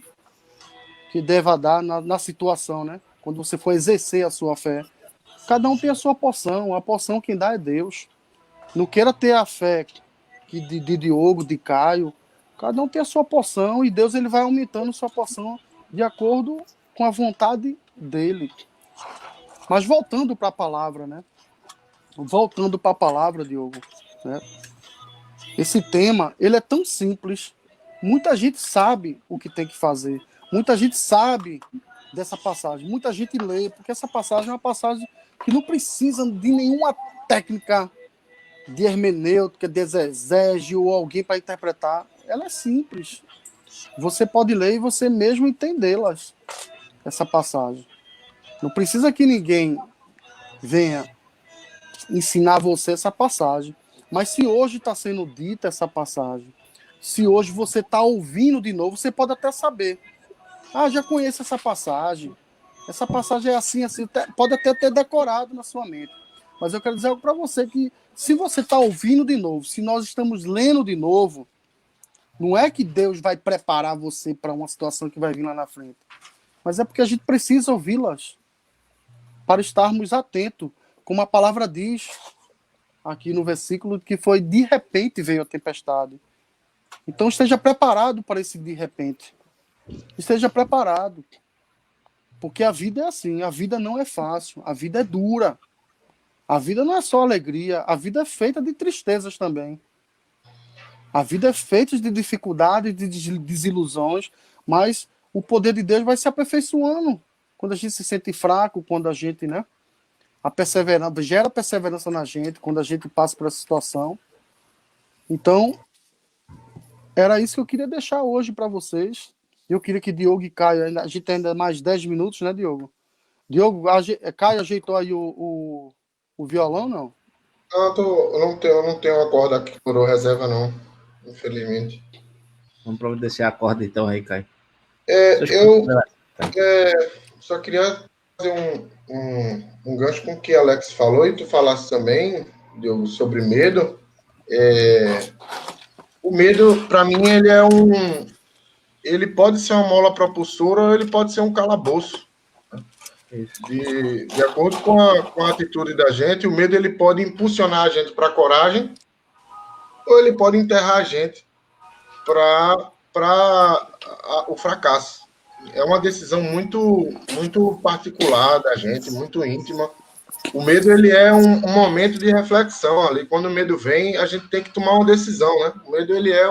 deva dar na situação, né? Quando você for exercer a sua fé. Cada um tem a sua porção, a porção quem dá é Deus. Não queira ter a fé de Diogo, de Caio. Cada um tem a sua porção e Deus ele vai aumentando sua porção de acordo com a vontade dele. Mas voltando para a palavra, né? Voltando para a palavra, Diogo, né? Esse tema, ele é tão simples. Muita gente sabe o que tem que fazer. Muita gente sabe dessa passagem. Muita gente lê, porque essa passagem é uma passagem que não precisa de nenhuma técnica de hermenêutica, de exegese ou alguém para interpretar. Ela é simples. Você pode ler e você mesmo entendê-las, essa passagem. Não precisa que ninguém venha ensinar você essa passagem. Mas se hoje está sendo dita essa passagem, se hoje você está ouvindo de novo, você pode até saber. Ah, já conheço essa passagem. Essa passagem é assim, assim. Pode até ter decorado na sua mente. Mas eu quero dizer algo para você que se você está ouvindo de novo, se nós estamos lendo de novo, não é que Deus vai preparar você para uma situação que vai vir lá na frente. Mas é porque a gente precisa ouvi-las para estarmos atentos. Como a palavra diz aqui no versículo, que foi de repente veio a tempestade. Então esteja preparado para esse de repente. Esteja preparado. Porque a vida é assim, a vida não é fácil, a vida é dura. A vida não é só alegria, a vida é feita de tristezas também. A vida é feita de dificuldades, de desilusões, mas o poder de Deus vai se aperfeiçoando quando a gente se sente fraco, quando a gente, né, a perseverança, gera perseverança na gente, quando a gente passa por essa situação. Então, era isso que eu queria deixar hoje para vocês. Eu queria que Diogo e Caio, a gente tem ainda mais 10 minutos, né, Diogo? Diogo, Caio ajeitou aí o violão, não? Eu não tenho uma corda aqui por reserva, não. Infelizmente. Vamos providenciar a corda então aí, Caio. Eu só queria fazer um gancho com o que Alex falou e tu falasse também, Diogo, sobre medo. O medo, para mim, ele é ele pode ser uma mola propulsora ou ele pode ser um calabouço. Isso. De acordo com a atitude da gente, o medo ele pode impulsionar a gente para a coragem ou ele pode enterrar a gente para o fracasso. É uma decisão muito particular da gente, muito íntima. O medo ele é um momento de reflexão ali. Quando o medo vem, a gente tem que tomar uma decisão, né? O medo ele é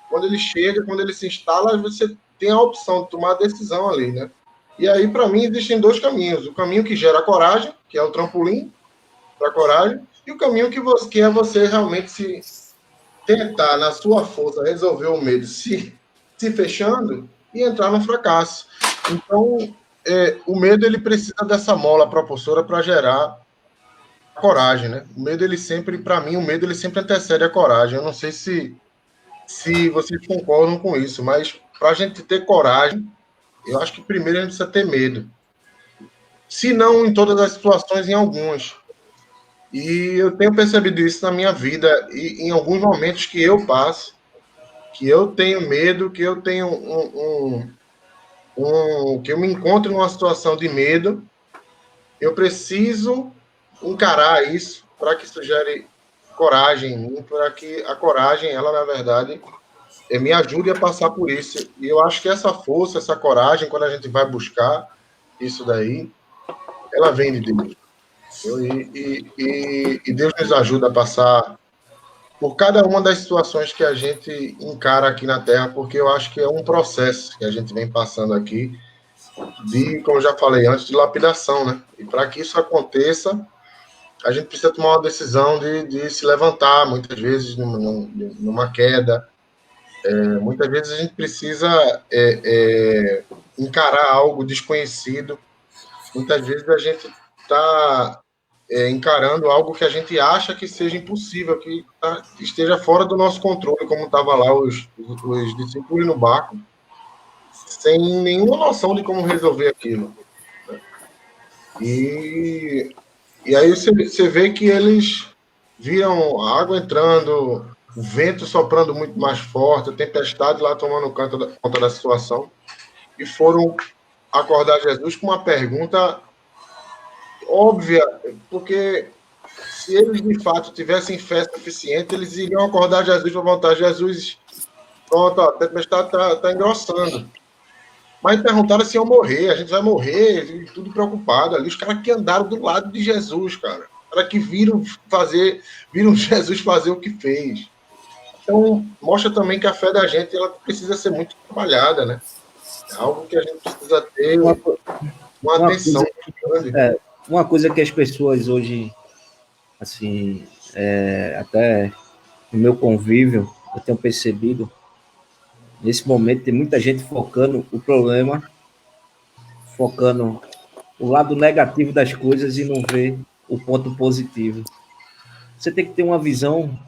quando ele chega, quando ele se instala, você tem a opção de tomar a decisão ali, né? E aí, para mim, existem dois caminhos. O caminho que gera coragem, que é o trampolim para coragem, e o caminho que é você realmente se tentar, na sua força, resolver o medo se fechando e entrar no fracasso. Então, o medo ele precisa dessa mola propulsora para gerar coragem, né? O medo ele sempre, para mim, o medo ele sempre antecede a coragem. Eu não sei se vocês concordam com isso, mas para a gente ter coragem, eu acho que primeiro a gente precisa ter medo. Se não em todas as situações, em algumas. E eu tenho percebido isso na minha vida e em alguns momentos que eu passo, que eu tenho medo, que eu tenho que eu me encontro numa situação de medo, eu preciso encarar isso para que isso gere coragem em mim, para que a coragem, ela, na verdade, me ajude a passar por isso. E eu acho que essa força, essa coragem, quando a gente vai buscar isso daí, ela vem de Deus. E Deus nos ajuda a passar por cada uma das situações que a gente encara aqui na Terra, porque eu acho que é um processo que a gente vem passando aqui de, como eu já falei antes, de lapidação, né? E para que isso aconteça, a gente precisa tomar uma decisão de se levantar, muitas vezes numa queda. Muitas vezes a gente precisa encarar algo desconhecido. Muitas vezes a gente está encarando algo que a gente acha que seja impossível, que esteja fora do nosso controle, como estava lá os discípulos no barco, sem nenhuma noção de como resolver aquilo. E aí você vê que eles viram a água entrando, o vento soprando muito mais forte, a tempestade lá tomando conta da situação, e foram acordar Jesus com uma pergunta óbvia, porque se eles de fato tivessem fé suficiente, eles iriam acordar Jesus para voltar. Jesus, pronto, a tempestade está engrossando. Mas perguntaram se iam morrer, a gente vai morrer, e tudo preocupado ali. Os caras que andaram do lado de Jesus, cara. Os caras que viram Jesus fazer o que fez. Então, mostra também que a fé da gente ela precisa ser muito trabalhada, né? É algo que a gente precisa ter uma atenção grande. Uma coisa que as pessoas hoje, assim, até no meu convívio, eu tenho percebido, nesse momento tem muita gente focando o problema, focando o lado negativo das coisas e não vê o ponto positivo. Você tem que ter uma visão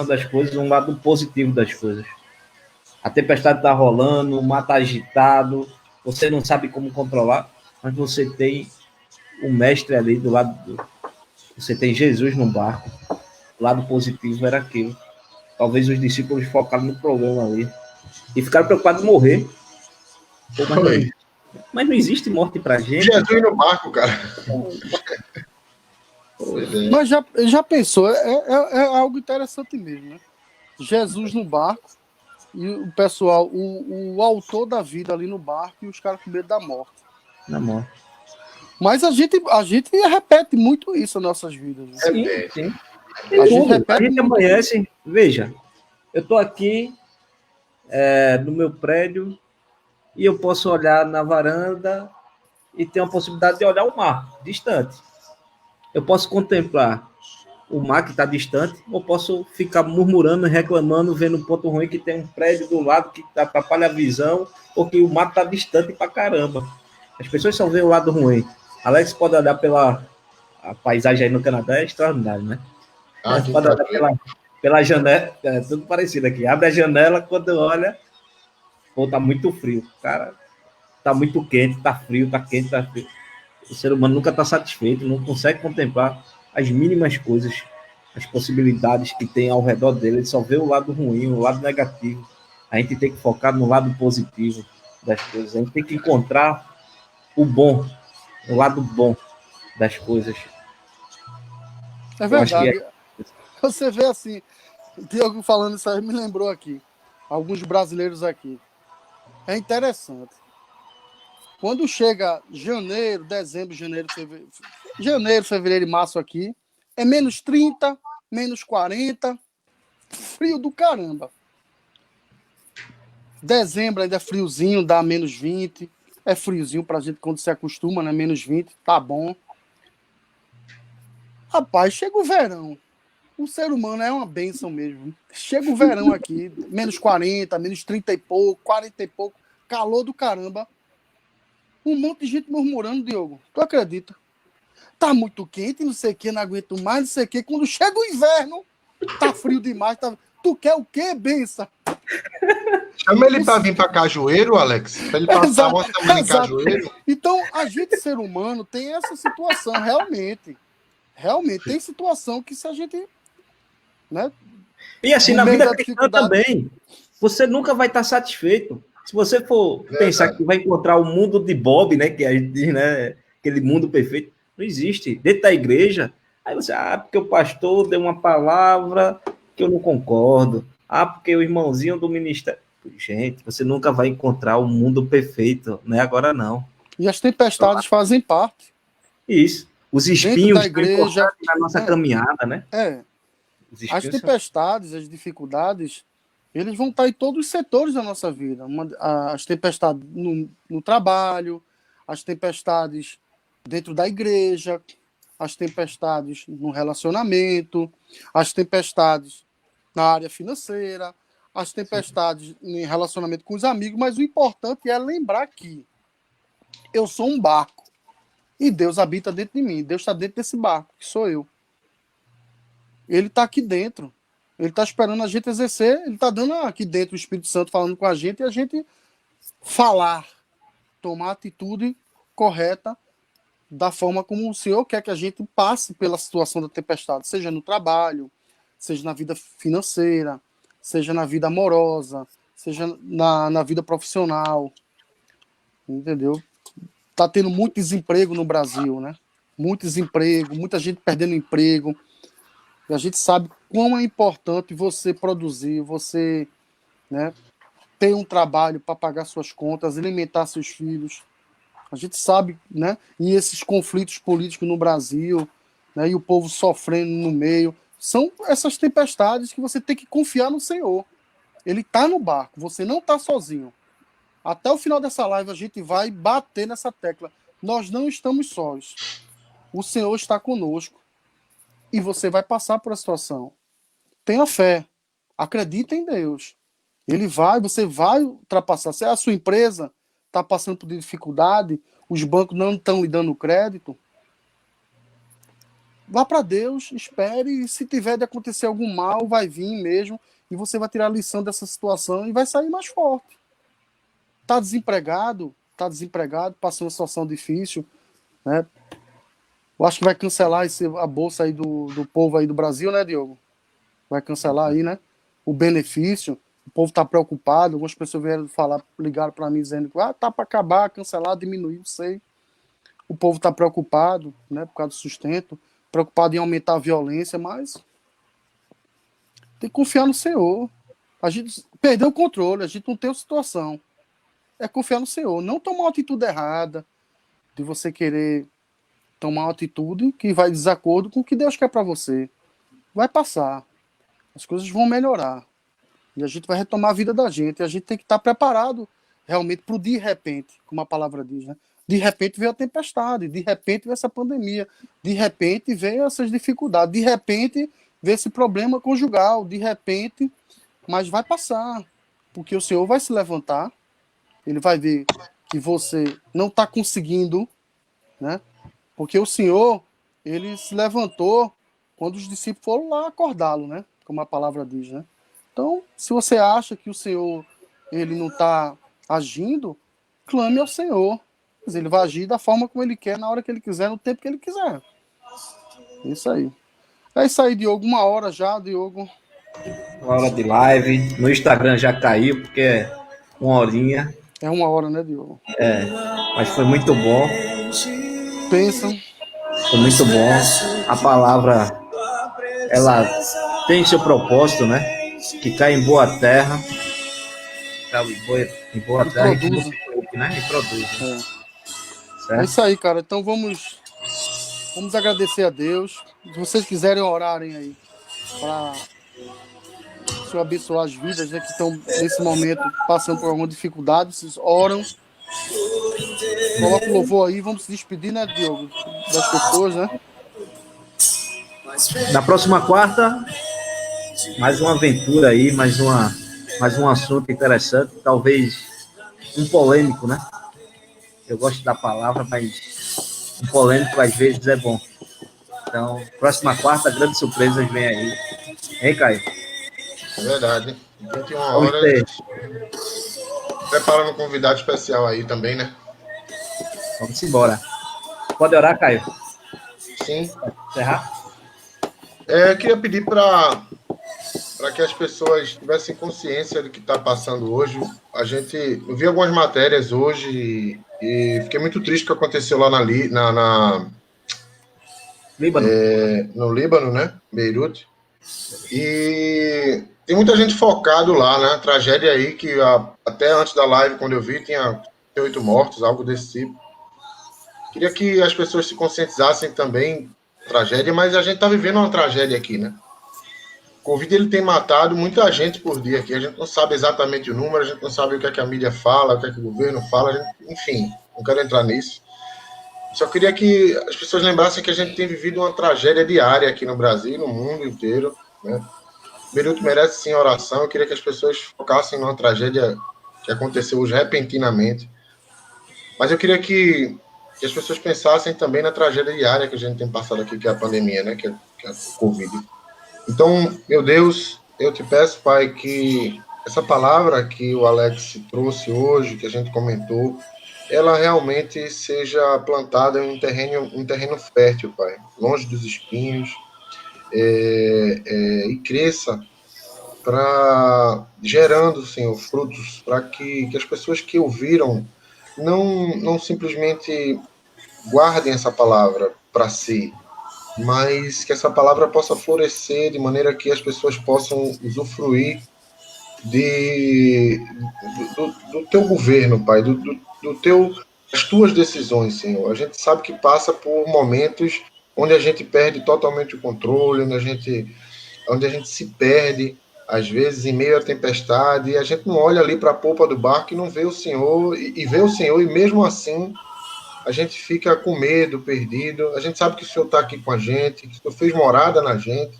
das coisas, um lado positivo das coisas. A tempestade está rolando, o mar está agitado, você não sabe como controlar, mas você tem o mestre ali do lado, você tem Jesus no barco. O lado positivo era aquilo. Talvez os discípulos focaram no problema ali e ficaram preocupados em morrer. Mas não existe morte pra gente. Jesus no barco, cara. Mas já pensou, é algo interessante mesmo, né? Jesus no barco e o pessoal, o autor da vida ali no barco e os caras com medo da morte. Na morte. Mas a gente repete muito isso nas nossas vidas. Né? Sim. A gente amanhece, veja, eu tô aqui no meu prédio e eu posso olhar na varanda e ter a possibilidade de olhar o mar, distante. Eu posso contemplar o mar que está distante, ou posso ficar murmurando, reclamando, vendo um ponto ruim que tem um prédio do lado que atrapalha a visão, ou que o mar está distante pra caramba. As pessoas só veem o lado ruim. Alex pode olhar a paisagem aí no Canadá, é extraordinário, né? Pode olhar pela janela, tudo parecido aqui. Abre a janela, quando olha, pô, tá muito frio. Cara, tá muito quente, tá frio, tá quente, tá frio. O ser humano nunca está satisfeito, não consegue contemplar as mínimas coisas, as possibilidades que tem ao redor dele. Ele só vê o lado ruim, o lado negativo. A gente tem que focar no lado positivo das coisas. A gente tem que encontrar o bom, o lado bom das coisas. É Eu acho que verdade. Você vê assim, o Diogo falando isso aí me lembrou aqui. Alguns brasileiros aqui. É interessante. Quando chega janeiro, dezembro, janeiro, fevereiro e março aqui, é menos 30, menos 40, frio do caramba. Dezembro ainda é friozinho, dá menos 20. É friozinho pra gente quando se acostuma, né? Menos 20, tá bom. Rapaz, chega o verão. O ser humano é uma bênção mesmo. Chega o verão aqui, menos 40, menos 30 e pouco, 40 e pouco, calor do caramba. Um monte de gente murmurando, Diogo. Tu acredita? Tá muito quente, não sei o que, não aguento mais, não sei o que. Quando chega o inverno, tá frio demais. Tu quer o quê, benção? Chama ele para vir para Cajueiro, Alex. Para ele passar uma semana em Cajueiro. Então, a gente, ser humano, tem essa situação, realmente. Realmente, tem situação que se a gente... Né, E assim, no na meio vida da cristã dificuldade- também, você nunca vai estar satisfeito. Se você for pensar que vai encontrar o mundo de Bob, né, que a gente diz, né, aquele mundo perfeito, não existe. Dentro da igreja, aí você, porque o pastor deu uma palavra que eu não concordo. Porque o irmãozinho do ministério... Gente, você nunca vai encontrar o mundo perfeito, né? Agora não. E as tempestades fazem parte. Isso. Os Dentro espinhos da igreja, importantes na nossa caminhada, né? Os As espinhos são... tempestades, as dificuldades, eles vão estar em todos os setores da nossa vida. As tempestades no trabalho, as tempestades dentro da igreja, as tempestades no relacionamento, as tempestades na área financeira, as tempestades em relacionamento com os amigos, mas o importante é lembrar que eu sou um barco e Deus habita dentro de mim. Deus está dentro desse barco, que sou eu. Ele está aqui dentro. Ele está esperando a gente exercer. Ele está dando aqui dentro o Espírito Santo falando com a gente e a gente falar, tomar a atitude correta da forma como o Senhor quer que a gente passe pela situação da tempestade, seja no trabalho, seja na vida financeira, seja na vida amorosa, seja na vida profissional. Entendeu? Está tendo muito desemprego no Brasil, né? Muito desemprego, muita gente perdendo emprego. E a gente sabe quão é importante você produzir, você, né, ter um trabalho para pagar suas contas, alimentar seus filhos. A gente sabe, né? E esses conflitos políticos no Brasil, né, e o povo sofrendo no meio. São essas tempestades que você tem que confiar no Senhor. Ele está no barco, você não está sozinho. Até o final dessa live a gente vai bater nessa tecla. Nós não estamos sós. O Senhor está conosco. E você vai passar por a situação. Tenha fé. Acredita em Deus. Você vai ultrapassar. Se a sua empresa está passando por dificuldade, os bancos não estão lhe dando crédito, vá para Deus, espere, e se tiver de acontecer algum mal, vai vir mesmo, e você vai tirar a lição dessa situação e vai sair mais forte. Está desempregado, passando uma situação difícil, né? Eu acho que vai cancelar a bolsa aí do povo aí do Brasil, né, Diogo? Vai cancelar aí, né? O benefício. O povo está preocupado. Algumas pessoas vieram ligaram para mim dizendo que tá para acabar, cancelar, diminuir, não sei. O povo está preocupado, né, por causa do sustento, preocupado em aumentar a violência, mas tem que confiar no Senhor. A gente perdeu o controle, a gente não tem a situação. É confiar no Senhor. Não tomar uma atitude errada, de você querer tomar uma atitude que vai de desacordo com o que Deus quer para você. Vai passar. As coisas vão melhorar. E a gente vai retomar a vida da gente. E a gente tem que estar preparado realmente para o de repente, como a palavra diz, né? De repente veio a tempestade, de repente veio essa pandemia, de repente veio essas dificuldades, de repente veio esse problema conjugal, de repente, mas vai passar. Porque o Senhor vai se levantar, ele vai ver que você não está conseguindo, né? Porque o Senhor, ele se levantou quando os discípulos foram lá acordá-lo, né? Como a palavra diz, né? Então, se você acha que o Senhor, ele não está agindo, clame ao Senhor. Mas ele vai agir da forma como ele quer, na hora que ele quiser, no tempo que ele quiser. Isso aí. É isso aí, Diogo. 1 hora já, Diogo. Uma hora de live. No Instagram já caiu, porque é 1 horinha. É 1 hora, né, Diogo? Mas foi muito bom. Pensa. Foi muito bom. A palavra, ela tem seu propósito, né? Que cai em boa terra. Cai em boa E terra e produz. né? E produz. Né? É Certo? isso aí, cara. Então vamos agradecer a Deus. Se vocês quiserem orarem aí para o Senhor abençoar as vidas, né, que estão nesse momento passando por alguma dificuldade, vocês oram. Coloca o louvor aí, vamos se despedir, né, Diogo? Das pessoas, né? Na próxima quarta, mais uma aventura aí, mais um assunto interessante, talvez um polêmico, né? Eu gosto da palavra, mas um polêmico às vezes é bom. Então, próxima quarta, grandes surpresas vem aí. Hein, Caio? É verdade. 21 Vamos horas. ter. Preparando um convidado especial aí também, né? Vamos embora. Pode orar, Caio? Sim. Encerrar? Eu queria pedir para que as pessoas tivessem consciência do que está passando hoje. Eu vi algumas matérias hoje e fiquei muito triste com o que aconteceu lá Líbano. no Líbano, né? Beirute. E tem muita gente focado lá, né? Tragédia aí que até antes da live, quando eu vi, tinha 8 mortos, algo desse tipo. Queria que as pessoas se conscientizassem também da tragédia, mas a gente está vivendo uma tragédia aqui, né? O Covid ele tem matado muita gente por dia aqui. A gente não sabe exatamente o número, a gente não sabe o que é que a mídia fala, o que é que o governo fala, enfim, não quero entrar nisso. Só queria que as pessoas lembrassem que a gente tem vivido uma tragédia diária aqui no Brasil, no mundo inteiro, né? Beirute merece sim oração. Eu queria que as pessoas focassem numa tragédia que aconteceu hoje repentinamente. Mas eu queria que as pessoas pensassem também na tragédia diária que a gente tem passado aqui, que é a pandemia, né? Que é o Covid. Então, meu Deus, eu te peço, Pai, que essa palavra que o Alex trouxe hoje, que a gente comentou, ela realmente seja plantada em um terreno fértil, Pai, longe dos espinhos, e cresça gerando, Senhor, frutos, para que as pessoas que ouviram não simplesmente guardem essa palavra para si, mas que essa palavra possa florescer de maneira que as pessoas possam usufruir do teu governo, Pai, das tuas decisões, Senhor. A gente sabe que passa por momentos onde a gente perde totalmente o controle, onde a gente se perde, às vezes, em meio à tempestade, e a gente não olha ali para a polpa do barco e não vê o Senhor, e vê o Senhor, e mesmo assim a gente fica com medo, perdido. A gente sabe que o Senhor está aqui com a gente, que o Senhor fez morada na gente,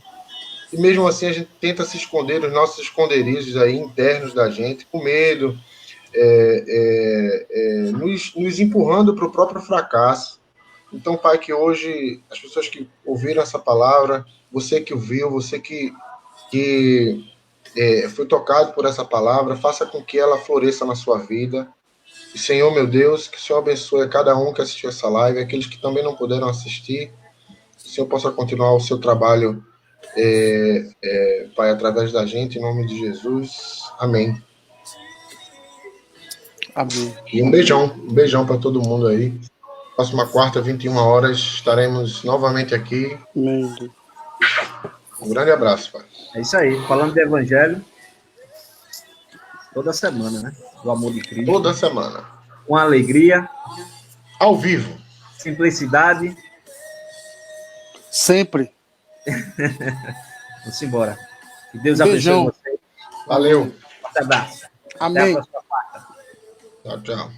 e mesmo assim a gente tenta se esconder nos nossos esconderijos aí internos da gente, com medo, nos empurrando para o próprio fracasso. Então, Pai, que hoje as pessoas que ouviram essa palavra, você que ouviu, você que foi tocado por essa palavra, faça com que ela floresça na sua vida. E, Senhor, meu Deus, que o Senhor abençoe cada um que assistiu essa live, aqueles que também não puderam assistir, que o Senhor possa continuar o seu trabalho, Pai, através da gente, em nome de Jesus. Amém. Amém. E um beijão para todo mundo aí. Próxima quarta, 21 horas, estaremos novamente aqui. Amém. Um grande abraço, Pai. É isso aí. Falando de evangelho, toda semana, né? Do amor de Cristo. Toda semana. Com alegria. Ao vivo. Simplicidade. Sempre. Vamos embora. Que Deus Beijão. abençoe vocês. Valeu. Um abraço. Amém. Até a próxima quarta. Tchau, tchau.